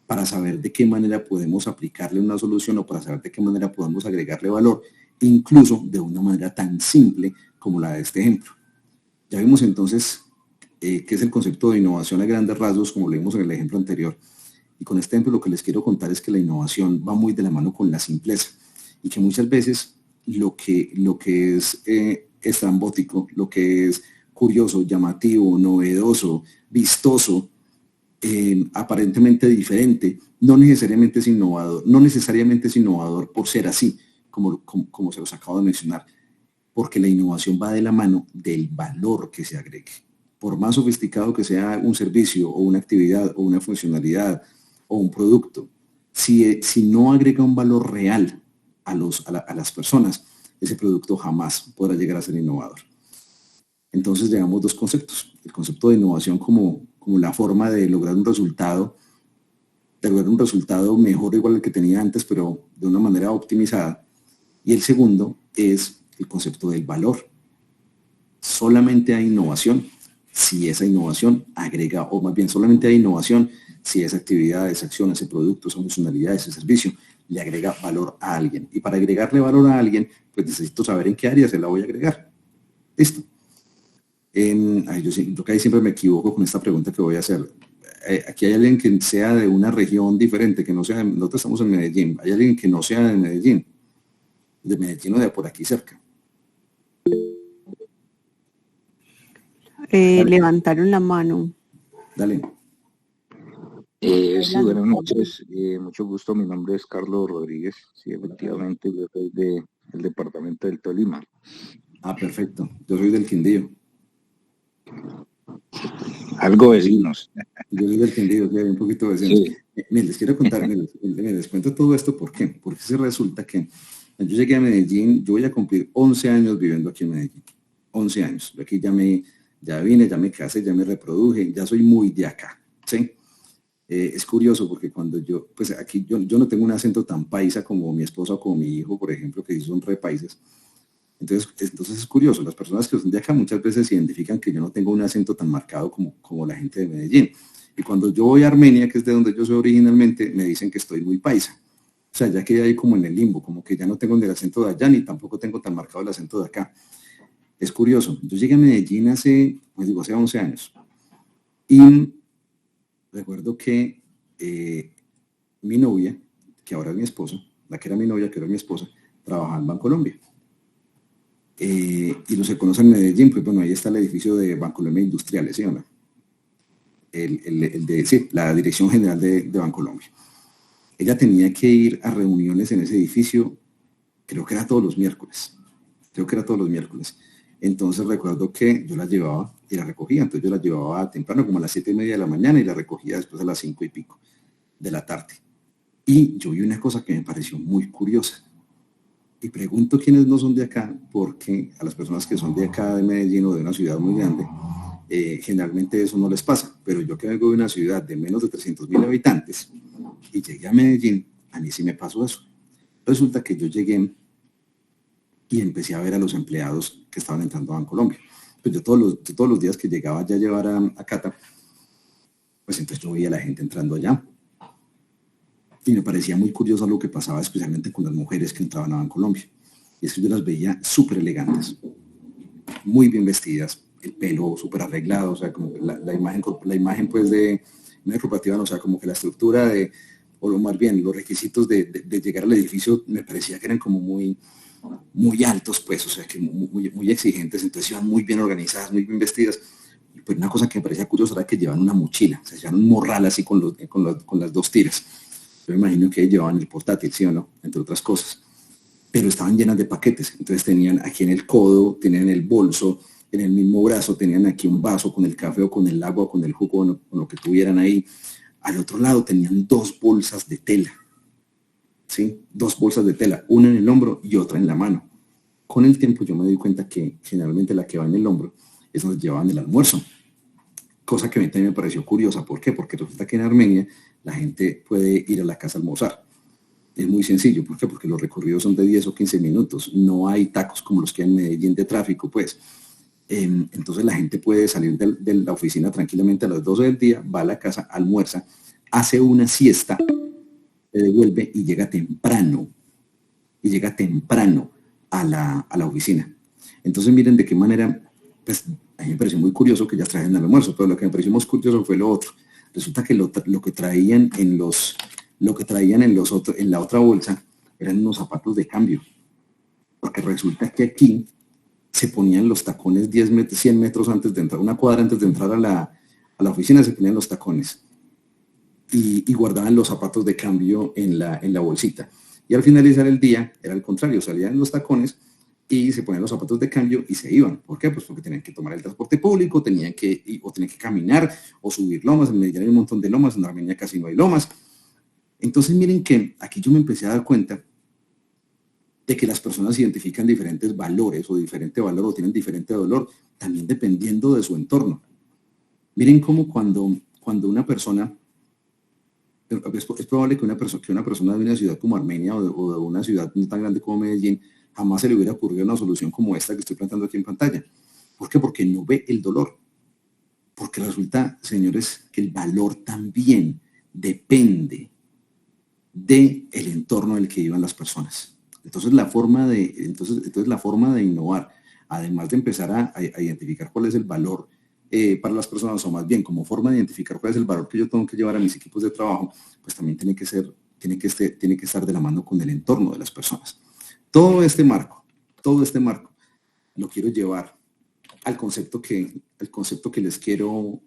para saber de qué manera podemos aplicarle una solución o para saber de qué manera podemos agregarle valor, incluso de una manera tan simple como la de este ejemplo. Ya vimos entonces qué es el concepto de innovación a grandes rasgos, como lo vimos en el ejemplo anterior. Y con este ejemplo lo que les quiero contar es que la innovación va muy de la mano con la simpleza y que muchas veces lo que es estrambótico, lo que es curioso, llamativo, novedoso, vistoso, aparentemente diferente, no necesariamente es innovador por ser así, como se los acabo de mencionar, porque la innovación va de la mano del valor que se agregue. Por más sofisticado que sea un servicio o una actividad o una funcionalidad o un producto, si no agrega un valor real a las personas, ese producto jamás podrá llegar a ser innovador. Entonces llevamos dos conceptos: el concepto de innovación como la forma de lograr un resultado mejor o igual al que tenía antes, pero de una manera optimizada. Y el segundo es el concepto del valor. Solamente hay innovación si esa innovación agrega, o más bien solamente hay innovación si esa actividad, esa acción, ese producto, esa funcionalidad, ese servicio le agrega valor a alguien. Y para agregarle valor a alguien, pues necesito saber en qué área se la voy a agregar. Listo. Yo que ahí siempre me equivoco con esta pregunta que voy a hacer. Aquí hay alguien que sea de una región diferente, que no sea, nosotros estamos en Medellín, hay alguien que no sea de Medellín o de por aquí cerca. Levantaron la mano. Dale. Sí, buenas noches, mucho gusto, mi nombre es Carlos Rodríguez, sí, efectivamente, yo soy del departamento del Tolima. Ah, perfecto, yo soy del Quindío. Algo vecinos. Yo soy del Quindío, un poquito vecinos. Sí. Les quiero contar, les cuento todo esto, ¿por qué? Porque se resulta que yo llegué a Medellín, yo voy a cumplir 11 años viviendo aquí en Medellín, 11 años, yo aquí ya vine, ya me casé, ya me reproduje, ya soy muy de acá, ¿sí? Es curioso porque cuando pues aquí yo no tengo un acento tan paisa como mi esposa o como mi hijo, por ejemplo, que sí son re paisas. Entonces es curioso, las personas que son de acá muchas veces identifican que yo no tengo un acento tan marcado como la gente de Medellín. Y cuando yo voy a Armenia, que es de donde yo soy originalmente, me dicen que estoy muy paisa. O sea, ya quedé ahí como en el limbo, como que ya no tengo ni el acento de allá, ni tampoco tengo tan marcado el acento de acá. Es curioso, yo llegué a Medellín hace 11 años. Y recuerdo que mi novia, que ahora es mi esposa, la que era mi novia, que era mi esposa, trabajaba en Bancolombia. Y los que conocen Medellín, pues bueno, ahí está el edificio de Bancolombia Industriales, ¿sí o no? La Dirección General de Bancolombia. Ella tenía que ir a reuniones en ese edificio, creo que era todos los miércoles. Entonces recuerdo que yo la llevaba y la recogía, entonces yo la llevaba temprano, como a las 7:30 de la mañana, y la recogía después a las 5 y pico de la tarde. Y yo vi una cosa que me pareció muy curiosa. Y pregunto quiénes no son de acá, porque a las personas que son de acá, de Medellín o de una ciudad muy grande, generalmente eso no les pasa. Pero yo que vengo de una ciudad de menos de 300.000 habitantes y llegué a Medellín, a mí sí me pasó eso. Resulta que yo llegué y empecé a ver a los empleados que estaban entrando a Bancolombia. Pues yo todos los días que llegaba ya a llevar a Cata, pues entonces yo veía a la gente entrando allá. Y me parecía muy curioso lo que pasaba, especialmente con las mujeres que entraban a Bancolombia. Y es que yo las veía súper elegantes, muy bien vestidas, el pelo súper arreglado, o sea, como que la imagen pues de una corporativa, no, o sea, como que la estructura o más bien los requisitos de llegar al edificio me parecía que eran como muy altos, pues, o sea, que muy exigentes, entonces iban muy bien organizadas, muy bien vestidas. Y pues una cosa que me parecía curiosa era que llevaban una mochila, o sea, llevaban un morral así con las dos tiras. Yo me imagino que llevaban el portátil, ¿sí o no? Entre otras cosas. Pero estaban llenas de paquetes. Entonces tenían aquí en el codo, tenían en el bolso, en el mismo brazo, tenían aquí un vaso con el café o con el agua o con el jugo o con lo que tuvieran ahí. Al otro lado tenían 2 bolsas de tela. ¿Sí? 2 bolsas de tela, una en el hombro y otra en la mano. Con el tiempo yo me di cuenta que generalmente la que va en el hombro es donde llevaban el almuerzo. cosa que a mí también me pareció curiosa. ¿Por qué? Porque resulta que en Armenia la gente puede ir a la casa a almorzar. Es muy sencillo. ¿Por qué? Porque los recorridos son de 10 o 15 minutos. No hay tacos como los que hay en Medellín de tráfico, pues. Entonces la gente puede salir de la oficina tranquilamente a las 12 del día, va a la casa, almuerza, hace una siesta, se devuelve y llega temprano. A la oficina. Entonces miren de qué manera, pues a mí me pareció muy curioso que ya trajeran el almuerzo, pero lo que me pareció más curioso fue lo otro. Resulta que lo que traían en la otra bolsa eran unos zapatos de cambio. Porque resulta que aquí se ponían los tacones 10 metros, 100 metros antes de entrar, una cuadra antes de entrar a la oficina, se ponían los tacones y guardaban los zapatos de cambio en la bolsita. Y al finalizar el día era al contrario, salían los tacones y se ponían los zapatos de cambio y se iban. ¿Por qué? Pues porque tenían que tomar el transporte público, tenían que caminar o subir lomas. En Medellín hay un montón de lomas, en Armenia casi no hay lomas. Entonces miren que aquí yo me empecé a dar cuenta de que las personas identifican diferentes valores o diferente valor o tienen diferente dolor, también dependiendo de su entorno. Miren cómo cuando una persona, es probable que una persona de una ciudad como Armenia o de una ciudad no tan grande como Medellín, jamás se le hubiera ocurrido una solución como esta que estoy planteando aquí en pantalla. ¿Por qué? Porque no ve el dolor. Porque resulta, señores, que el valor también depende del entorno en el que vivan las personas. Entonces la forma de innovar, además de empezar a identificar cuál es el valor para las personas, o más bien como forma de identificar cuál es el valor que yo tengo que llevar a mis equipos de trabajo, pues también tiene que estar de la mano con el entorno de las personas. Todo este marco lo quiero llevar al concepto que les quiero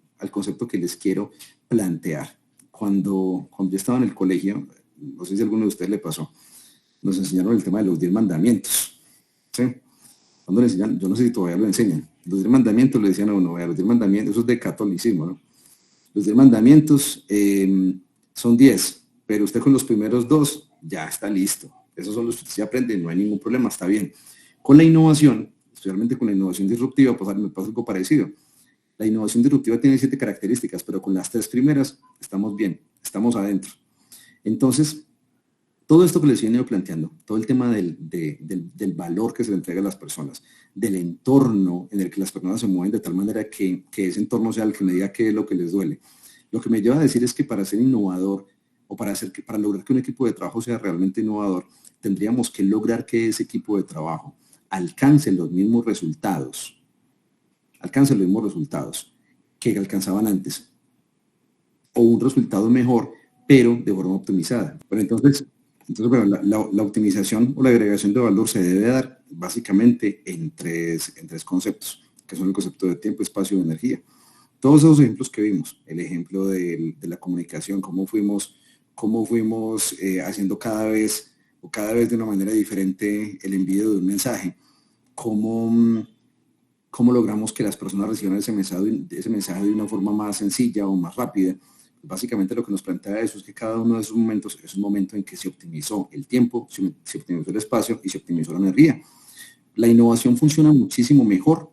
plantear. Cuando yo estaba en el colegio, no sé si a alguno de ustedes le pasó, nos enseñaron el tema de los 10 mandamientos. ¿Sí? Cuando le enseñan, yo no sé si todavía lo enseñan. Los 10 mandamientos le decían a uno, los 10 mandamientos, eso es de catolicismo, ¿no? Los 10 mandamientos son 10, pero usted con los primeros 2 ya está listo. Esos son los que usted aprende, no hay ningún problema, está bien. Con la innovación, especialmente con la innovación disruptiva, pues me pasa algo parecido. La innovación disruptiva tiene 7 características, pero con las 3 primeras estamos bien, estamos adentro. Entonces, todo esto que les viene planteando, todo el tema del valor que se le entrega a las personas, del entorno en el que las personas se mueven de tal manera que ese entorno sea el que me diga qué es lo que les duele. Lo que me lleva a decir es que para ser innovador o para lograr que un equipo de trabajo sea realmente innovador, tendríamos que lograr que ese equipo de trabajo alcance los mismos resultados que alcanzaban antes, o un resultado mejor, pero de forma optimizada. Pero entonces bueno, la optimización o la agregación de valor se debe dar básicamente en tres conceptos, que son el concepto de tiempo, espacio y energía. Todos esos ejemplos que vimos, el ejemplo de la comunicación, cómo fuimos haciendo cada vez de una manera diferente el envío de un mensaje, cómo logramos que las personas reciban ese mensaje de una forma más sencilla o más rápida. Básicamente lo que nos plantea eso es que cada uno de esos momentos es un momento en que se optimizó el tiempo, se optimizó el espacio y se optimizó la energía. La innovación funciona muchísimo mejor.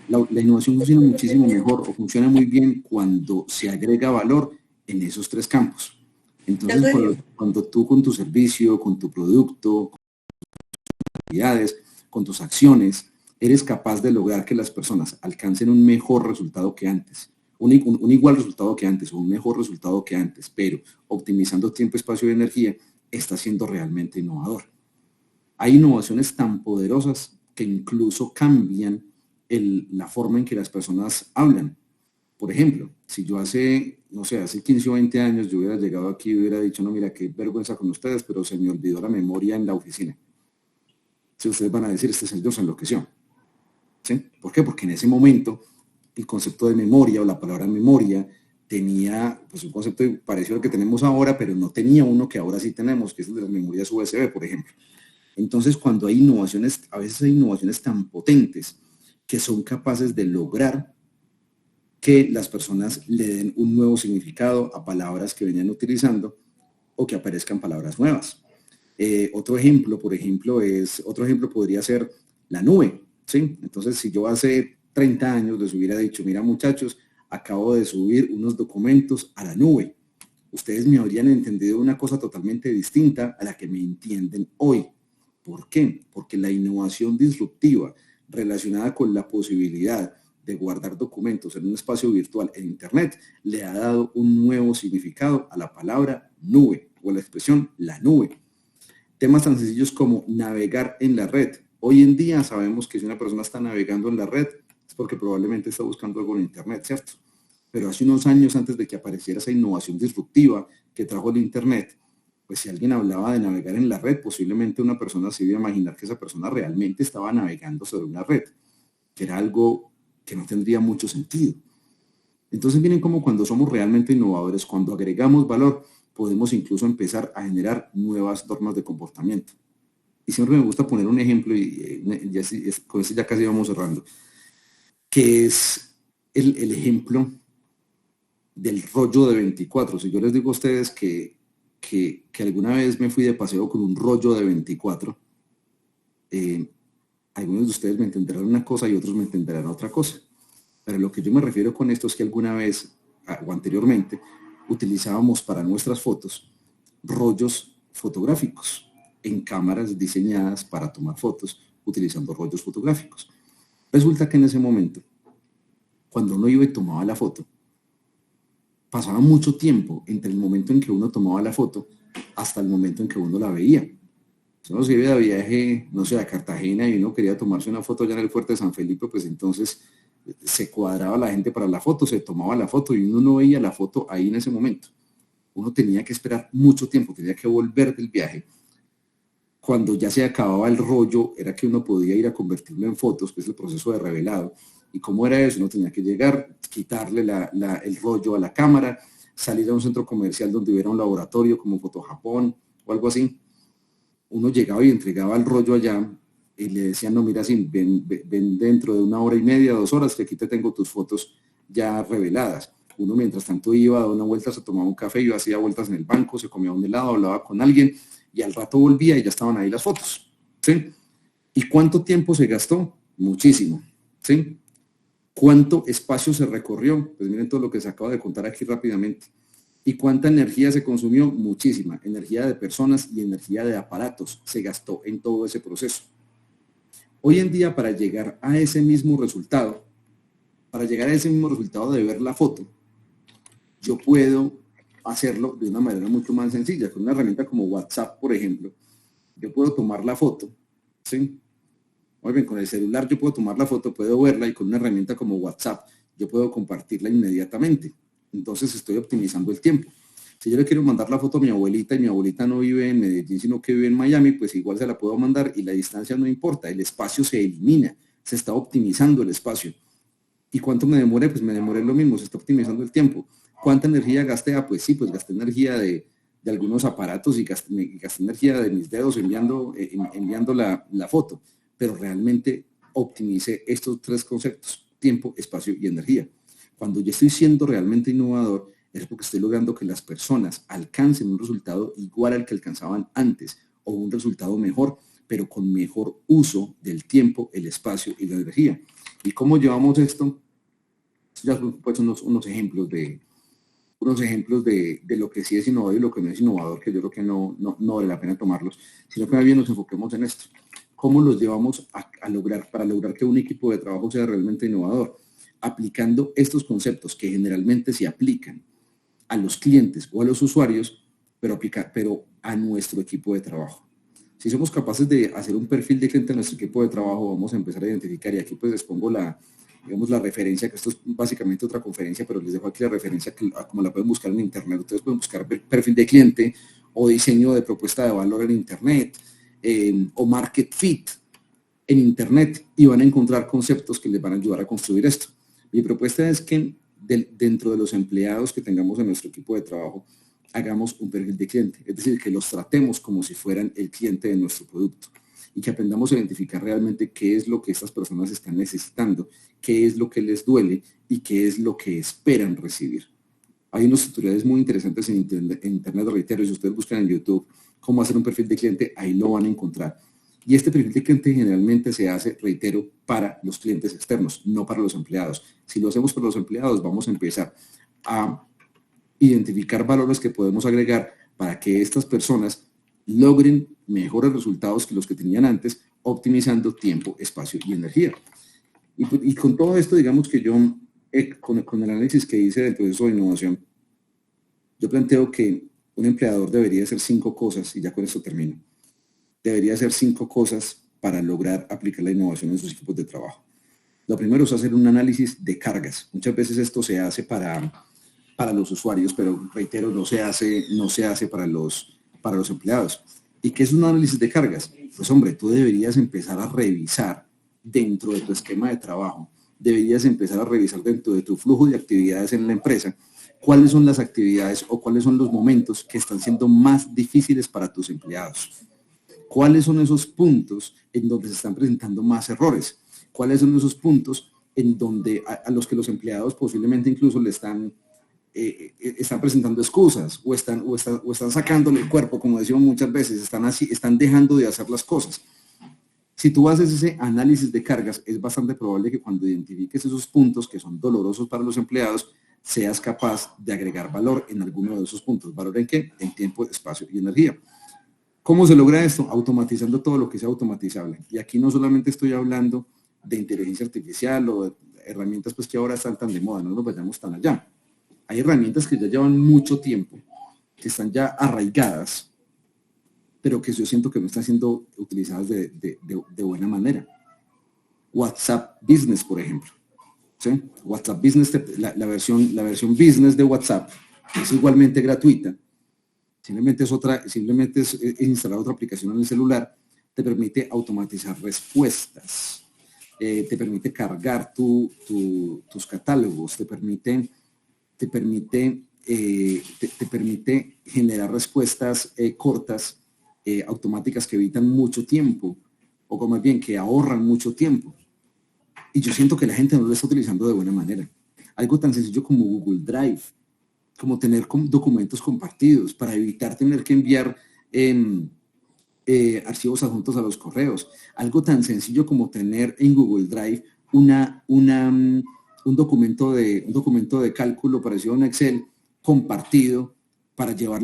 La innovación funciona muchísimo mejor o funciona muy bien cuando se agrega valor en esos 3 campos. Entonces, cuando tú con tu servicio, con tu producto, con tus actividades, con tus acciones, eres capaz de lograr que las personas alcancen un mejor resultado que antes. Un igual resultado que antes o un mejor resultado que antes, pero optimizando tiempo, espacio y energía, está siendo realmente innovador. Hay innovaciones tan poderosas que incluso cambian la forma en que las personas hablan. Por ejemplo, si yo hace 15 o 20 años yo hubiera llegado aquí y hubiera dicho, no, mira, qué vergüenza con ustedes, pero se me olvidó la memoria en la oficina. Si ustedes van a decir, este señor se enloqueció. ¿Sí? ¿Por qué? Porque en ese momento el concepto de memoria o la palabra memoria tenía pues, un concepto parecido al que tenemos ahora, pero no tenía uno que ahora sí tenemos, que es el de las memorias USB, por ejemplo. Entonces, cuando hay innovaciones, a veces hay innovaciones tan potentes que son capaces de lograr que las personas le den un nuevo significado a palabras que venían utilizando o que aparezcan palabras nuevas. Otro ejemplo podría ser la nube, ¿sí? Entonces, si yo hace 30 años les hubiera dicho, mira muchachos, acabo de subir unos documentos a la nube. Ustedes me habrían entendido una cosa totalmente distinta a la que me entienden hoy. ¿Por qué? Porque la innovación disruptiva relacionada con la posibilidad de guardar documentos en un espacio virtual en Internet le ha dado un nuevo significado a la palabra nube o a la expresión la nube. Temas tan sencillos como navegar en la red. Hoy en día sabemos que si una persona está navegando en la red es porque probablemente está buscando algo en Internet, ¿cierto? Pero hace unos años antes de que apareciera esa innovación disruptiva que trajo el Internet, pues si alguien hablaba de navegar en la red, posiblemente una persona se iba a imaginar que esa persona realmente estaba navegando sobre una red, que era algo que no tendría mucho sentido. Entonces miren cómo cuando somos realmente innovadores, cuando agregamos valor, podemos incluso empezar a generar nuevas normas de comportamiento. Y siempre me gusta poner un ejemplo, y con esto ya casi vamos cerrando, que es el ejemplo del rollo de 24. Si yo les digo a ustedes que alguna vez me fui de paseo con un rollo de 24, algunos de ustedes me entenderán una cosa y otros me entenderán otra cosa. Pero lo que yo me refiero con esto es que alguna vez o anteriormente utilizábamos para nuestras fotos rollos fotográficos en cámaras diseñadas para tomar fotos utilizando rollos fotográficos. Resulta que en ese momento, cuando uno iba y tomaba la foto, pasaba mucho tiempo entre el momento en que uno tomaba la foto hasta el momento en que uno la veía. Si uno se iba de viaje, no sé, a Cartagena y uno quería tomarse una foto allá en el fuerte de San Felipe, pues entonces se cuadraba la gente para la foto, se tomaba la foto y uno no veía la foto ahí en ese momento. Uno tenía que esperar mucho tiempo, tenía que volver del viaje. Cuando ya se acababa el rollo, era que uno podía ir a convertirlo en fotos, que es el proceso de revelado. ¿Y cómo era eso? Uno tenía que llegar, quitarle el rollo a la cámara, salir a un centro comercial donde hubiera un laboratorio como Foto Japón o algo así. Uno llegaba y entregaba el rollo allá y le decían, no, mira, sí, ven dentro de 1 hora y media, 2 horas, que aquí te tengo tus fotos ya reveladas. Uno mientras tanto iba a dar una vuelta, se tomaba un café, yo hacía vueltas en el banco, se comía un helado, hablaba con alguien y al rato volvía y ya estaban ahí las fotos, ¿sí? ¿Y cuánto tiempo se gastó? Muchísimo, ¿sí? ¿Cuánto espacio se recorrió? Pues miren todo lo que se acaba de contar aquí rápidamente. ¿Y cuánta energía se consumió? Muchísima. Energía de personas y energía de aparatos se gastó en todo ese proceso. Hoy en día, para llegar a ese mismo resultado de ver la foto, yo puedo hacerlo de una manera mucho más sencilla. Con una herramienta como WhatsApp, por ejemplo, yo puedo tomar la foto, ¿sí? Muy bien, con el celular yo puedo tomar la foto, puedo verla y con una herramienta como WhatsApp yo puedo compartirla inmediatamente. Entonces estoy optimizando el tiempo. Si yo le quiero mandar la foto a mi abuelita y mi abuelita no vive en Medellín, sino que vive en Miami, pues igual se la puedo mandar y la distancia no importa, el espacio se elimina, se está optimizando el espacio. ¿Y cuánto me demoré? Pues me demoré lo mismo, se está optimizando el tiempo. ¿Cuánta energía gasté? Ah, pues sí, pues gasté energía de algunos aparatos y gasté energía de mis dedos enviando la foto, pero realmente optimicé estos 3 conceptos, tiempo, espacio y energía. Cuando yo estoy siendo realmente innovador, es porque estoy logrando que las personas alcancen un resultado igual al que alcanzaban antes o un resultado mejor, pero con mejor uso del tiempo, el espacio y la energía. ¿Y cómo llevamos esto? Ya pues unos ejemplos de lo que sí es innovador y lo que no es innovador, que yo creo que no vale la pena tomarlos, sino que más bien nos enfoquemos en esto. ¿Cómo los llevamos para lograr que un equipo de trabajo sea realmente innovador? Aplicando estos conceptos que generalmente se aplican a los clientes o a los usuarios, pero a nuestro equipo de trabajo. Si somos capaces de hacer un perfil de cliente en nuestro equipo de trabajo, vamos a empezar a identificar, y aquí pues les pongo la referencia, que esto es básicamente otra conferencia, pero les dejo aquí la referencia, como la pueden buscar en internet. Ustedes pueden buscar perfil de cliente o diseño de propuesta de valor en internet, o market fit en internet, y van a encontrar conceptos que les van a ayudar a construir esto. Mi propuesta es que dentro de los empleados que tengamos en nuestro equipo de trabajo, hagamos un perfil de cliente, es decir, que los tratemos como si fueran el cliente de nuestro producto y que aprendamos a identificar realmente qué es lo que estas personas están necesitando, qué es lo que les duele y qué es lo que esperan recibir. Hay unos tutoriales muy interesantes en internet, reitero, si ustedes buscan en YouTube cómo hacer un perfil de cliente, ahí lo van a encontrar. Y este perfil de cliente generalmente se hace, reitero, para los clientes externos, no para los empleados. Si lo hacemos para los empleados, vamos a empezar a identificar valores que podemos agregar para que estas personas logren mejores resultados que los que tenían antes, optimizando tiempo, espacio y energía. Y con todo esto, digamos que yo, con el análisis que hice del proceso de innovación, yo planteo que un empleador debería hacer 5 cosas, y ya con esto termino. Debería hacer 5 cosas para lograr aplicar la innovación en sus equipos de trabajo. Lo primero es hacer un análisis de cargas. Muchas veces esto se hace para los usuarios, pero reitero, no se hace para los empleados. ¿Y qué es un análisis de cargas? Pues hombre, tú deberías empezar a revisar dentro de tu esquema de trabajo, deberías empezar a revisar dentro de tu flujo de actividades en la empresa, cuáles son las actividades o cuáles son los momentos que están siendo más difíciles para tus empleados. ¿Cuáles son esos puntos en donde se están presentando más errores? ¿Cuáles son esos puntos en donde a los que los empleados posiblemente incluso le están presentando excusas o están sacándole el cuerpo, como decimos muchas veces, están dejando de hacer las cosas? Si tú haces ese análisis de cargas, es bastante probable que cuando identifiques esos puntos que son dolorosos para los empleados, seas capaz de agregar valor en alguno de esos puntos. ¿Valor en qué? En tiempo, espacio y energía. ¿Cómo se logra esto? Automatizando todo lo que sea automatizable. Y aquí no solamente estoy hablando de inteligencia artificial o de herramientas pues que ahora están tan de moda, no nos vayamos tan allá. Hay herramientas que ya llevan mucho tiempo, que están ya arraigadas, pero que yo siento que no están siendo utilizadas de buena manera. WhatsApp Business, por ejemplo. ¿Sí? WhatsApp Business, la versión Business de WhatsApp es igualmente gratuita. Simplemente es instalar otra aplicación en el celular, te permite automatizar respuestas, te permite cargar tus catálogos, te permite generar respuestas cortas, automáticas que evitan mucho tiempo, o como más bien que ahorran mucho tiempo. Y yo siento que la gente no lo está utilizando de buena manera. Algo tan sencillo como Google Drive, como tener documentos compartidos para evitar tener que enviar archivos adjuntos a los correos. Algo tan sencillo como tener en Google Drive un documento de cálculo parecido a un Excel compartido para llevar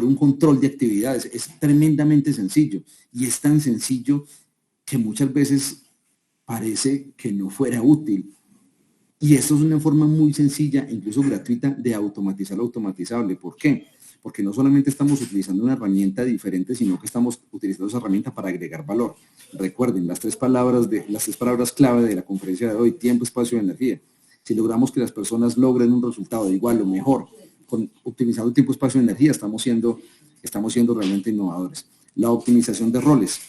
un control de actividades. Es tremendamente sencillo y es tan sencillo que muchas veces parece que no fuera útil. Y esto es una forma muy sencilla, incluso gratuita, de automatizar lo automatizable. ¿Por qué? Porque no solamente estamos utilizando una herramienta diferente, sino que estamos utilizando esa herramienta para agregar valor. Recuerden, las tres palabras clave de la conferencia de hoy: tiempo, espacio y energía. Si logramos que las personas logren un resultado igual o mejor, optimizando tiempo, espacio y energía, estamos siendo realmente innovadores. La optimización de roles.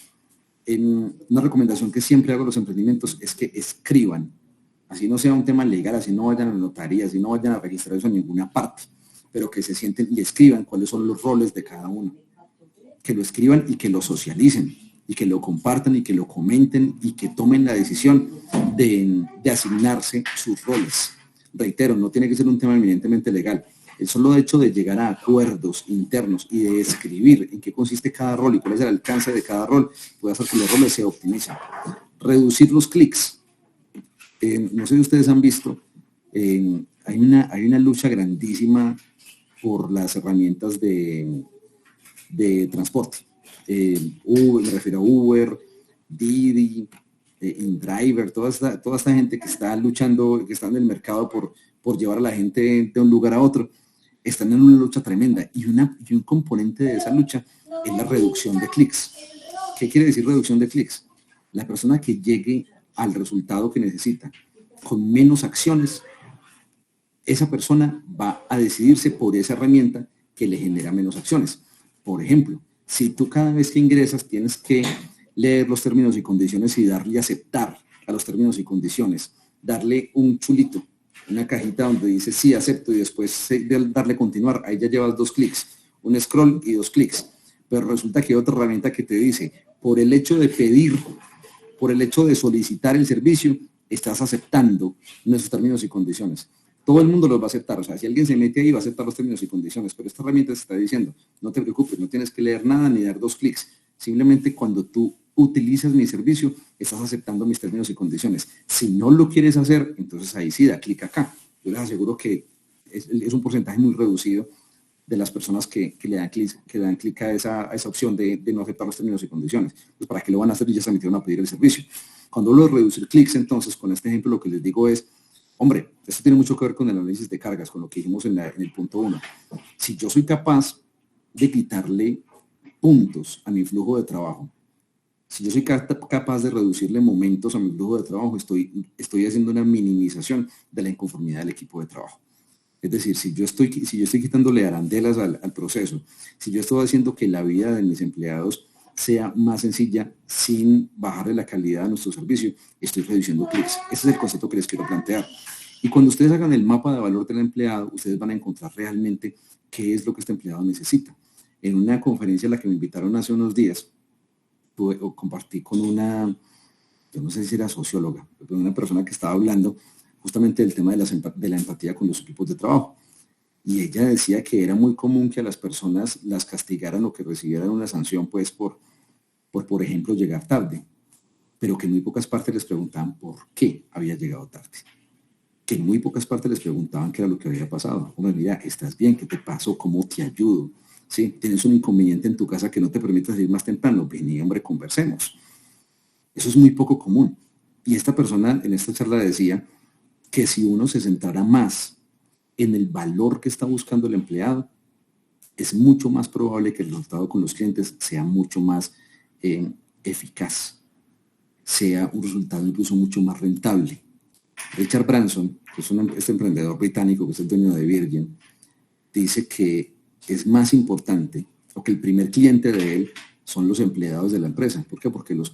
Una recomendación que siempre hago a los emprendimientos es que escriban. Así no sea un tema legal, así no vayan a la notaría, así no vayan a registrar eso en ninguna parte, pero que se sienten y escriban cuáles son los roles de cada uno. Que lo escriban y que lo socialicen, y que lo compartan y que lo comenten y que tomen la decisión de asignarse sus roles. Reitero, no tiene que ser un tema eminentemente legal. El solo hecho de llegar a acuerdos internos y de escribir en qué consiste cada rol y cuál es el alcance de cada rol puede hacer que los roles se optimicen. Reducir los clics. No sé si ustedes han visto, hay una lucha grandísima por las herramientas de transporte. Me refiero a Uber, Didi, InDriver, toda esta gente que está luchando, que está en el mercado por llevar a la gente de un lugar a otro, están en una lucha tremenda. Y un componente de esa lucha es la reducción de clics. ¿Qué quiere decir reducción de clics? La persona que llegue al resultado que necesita con menos acciones, esa persona va a decidirse por esa herramienta que le genera menos acciones. Por ejemplo, si tú cada vez que ingresas tienes que leer los términos y condiciones y darle a aceptar a los términos y condiciones, darle un chulito, una cajita donde dice sí, acepto, y después darle continuar, ahí ya llevas 2 clics, un scroll y 2 clics. Pero resulta que hay otra herramienta que te dice, por el hecho de pedir, por el hecho de solicitar el servicio, estás aceptando nuestros términos y condiciones. Todo el mundo los va a aceptar, o sea, si alguien se mete ahí va a aceptar los términos y condiciones, pero esta herramienta se está diciendo, no te preocupes, no tienes que leer nada ni dar 2 clics, Simplemente cuando tú utilizas mi servicio, estás aceptando mis términos y condiciones. Si no lo quieres hacer, entonces ahí sí da clic acá. Yo les aseguro que es un porcentaje muy reducido de las personas que le dan clic a esa opción de no aceptar los términos y condiciones. Pues para qué lo van a hacer y ya se metieron a pedir el servicio. Cuando hablo de reducir clics, entonces, con este ejemplo lo que les digo es, hombre, esto tiene mucho que ver con el análisis de cargas, con lo que dijimos en el punto 1. Si yo soy capaz de quitarle puntos a mi flujo de trabajo, si yo soy capaz de reducirle momentos a mi flujo de trabajo, estoy haciendo una minimización de la inconformidad del equipo de trabajo. Es decir, si yo estoy quitándole arandelas al proceso, si yo estoy haciendo que la vida de mis empleados sea más sencilla sin bajarle la calidad a nuestro servicio, estoy reduciendo clics. Ese es el concepto que les quiero plantear. Y cuando ustedes hagan el mapa de valor del empleado, ustedes van a encontrar realmente qué es lo que este empleado necesita. En una conferencia a la que me invitaron hace unos días, compartí con yo no sé si era socióloga, pero una persona que estaba hablando justamente del tema de la empatía con los equipos de trabajo. Y ella decía que era muy común que a las personas las castigaran o que recibieran una sanción, pues, por ejemplo, llegar tarde, pero que en muy pocas partes les preguntaban por qué había llegado tarde. Que en muy pocas partes les preguntaban qué era lo que había pasado. Hombre, mira, ¿estás bien? ¿Qué te pasó? ¿Cómo te ayudo? ¿Sí? ¿Tienes un inconveniente en tu casa que no te permite salir más temprano? Vení, hombre, conversemos. Eso es muy poco común. Y esta persona en esta charla decía que si uno se centrara más en el valor que está buscando el empleado, es mucho más probable que el resultado con los clientes sea mucho más eficaz, sea un resultado incluso mucho más rentable. Richard Branson, que es este emprendedor británico que es el dueño de Virgin, dice que es más importante, o que el primer cliente de él son los empleados de la empresa. ¿Por qué? Porque los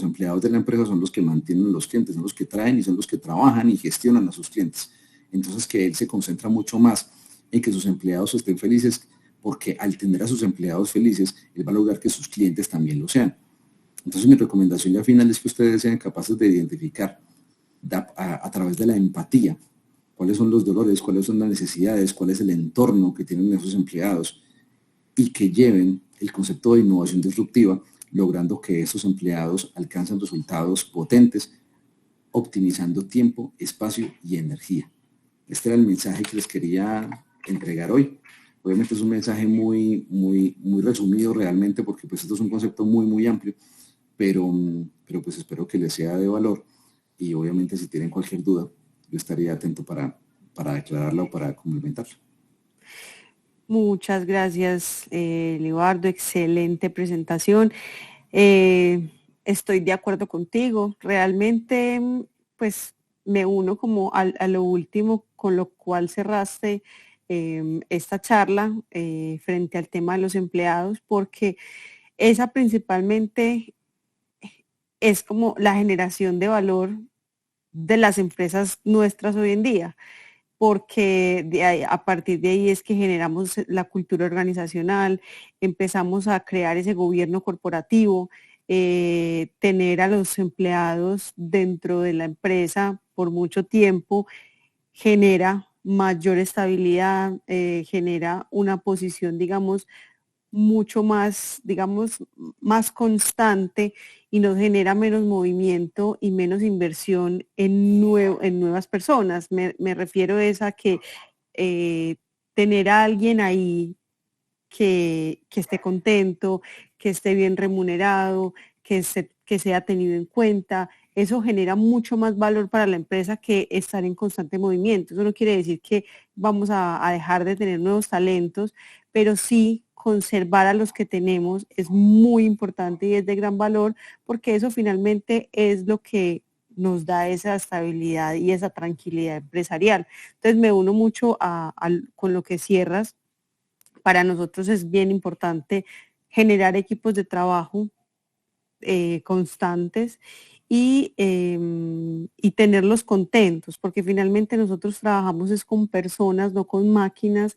empleados de la empresa son los que mantienen a los clientes, son los que traen y son los que trabajan y gestionan a sus clientes. Entonces que él se concentra mucho más en que sus empleados estén felices, porque al tener a sus empleados felices, él va a lograr que sus clientes también lo sean. Entonces mi recomendación ya final es que ustedes sean capaces de identificar a través de la empatía cuáles son los dolores, cuáles son las necesidades, cuál es el entorno que tienen esos empleados, y que lleven el concepto de innovación disruptiva, logrando que esos empleados alcancen resultados potentes, optimizando tiempo, espacio y energía. Este era el mensaje que les quería entregar hoy. Obviamente es un mensaje muy resumido realmente, porque pues esto es un concepto muy amplio, pero pues espero que les sea de valor, y obviamente si tienen cualquier duda, yo estaría atento para aclararla o para complementarla. Muchas gracias, Libardo. Excelente presentación. Estoy de acuerdo contigo. Realmente, pues, me uno como a lo último con lo cual cerraste esta charla frente al tema de los empleados, porque esa principalmente es como la generación de valor de las empresas nuestras hoy en día, porque a partir de ahí es que generamos la cultura organizacional, empezamos a crear ese gobierno corporativo, tener a los empleados dentro de la empresa por mucho tiempo genera mayor estabilidad, genera una posición, digamos, mucho más, digamos, más constante, y nos genera menos movimiento y menos inversión en nuevas personas. Me refiero a que tener a alguien ahí que esté contento, que esté bien remunerado, que sea tenido en cuenta, eso genera mucho más valor para la empresa que estar en constante movimiento. Eso no quiere decir que vamos a dejar de tener nuevos talentos, pero sí conservar a los que tenemos es muy importante y es de gran valor, porque eso finalmente es lo que nos da esa estabilidad y esa tranquilidad empresarial. Entonces me uno mucho con lo que cierras. Para nosotros es bien importante generar equipos de trabajo constantes y tenerlos contentos, porque finalmente nosotros trabajamos es con personas, no con máquinas,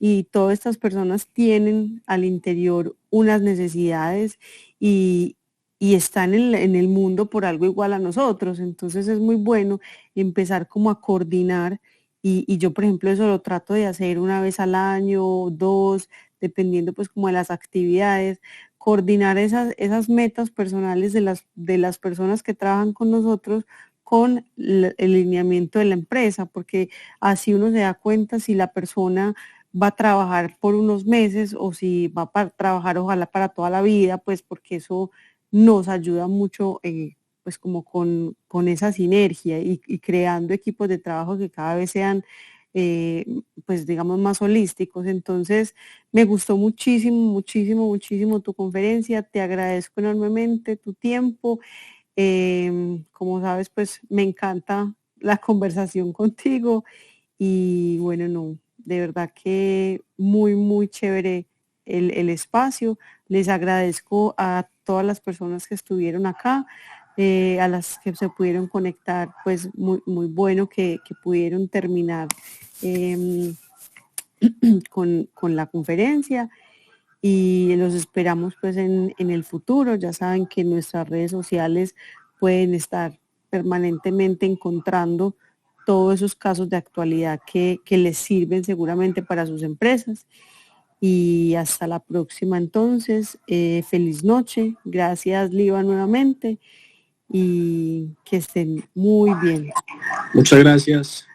y todas estas personas tienen al interior unas necesidades y están en el mundo por algo igual a nosotros. Entonces es muy bueno empezar como a coordinar, y yo, por ejemplo, eso lo trato de hacer una vez al año, dos, dependiendo pues como de las actividades, coordinar esas metas personales de las personas que trabajan con nosotros con el lineamiento de la empresa, porque así uno se da cuenta si la persona va a trabajar por unos meses o si va a trabajar ojalá para toda la vida, pues porque eso nos ayuda mucho pues como con esa sinergia y creando equipos de trabajo que cada vez sean pues digamos más holísticos. Entonces me gustó muchísimo, muchísimo, muchísimo tu conferencia, te agradezco enormemente tu tiempo. Como sabes, pues me encanta la conversación contigo y bueno, no, de verdad que muy, muy chévere el espacio. Les agradezco a todas las personas que estuvieron acá, a las que se pudieron conectar, pues muy, muy bueno que pudieron terminar con la conferencia y los esperamos pues en el futuro. Ya saben que en nuestras redes sociales pueden estar permanentemente encontrando todos esos casos de actualidad que les sirven seguramente para sus empresas. Y hasta la próxima entonces, feliz noche, gracias Liva nuevamente y que estén muy bien. Muchas gracias.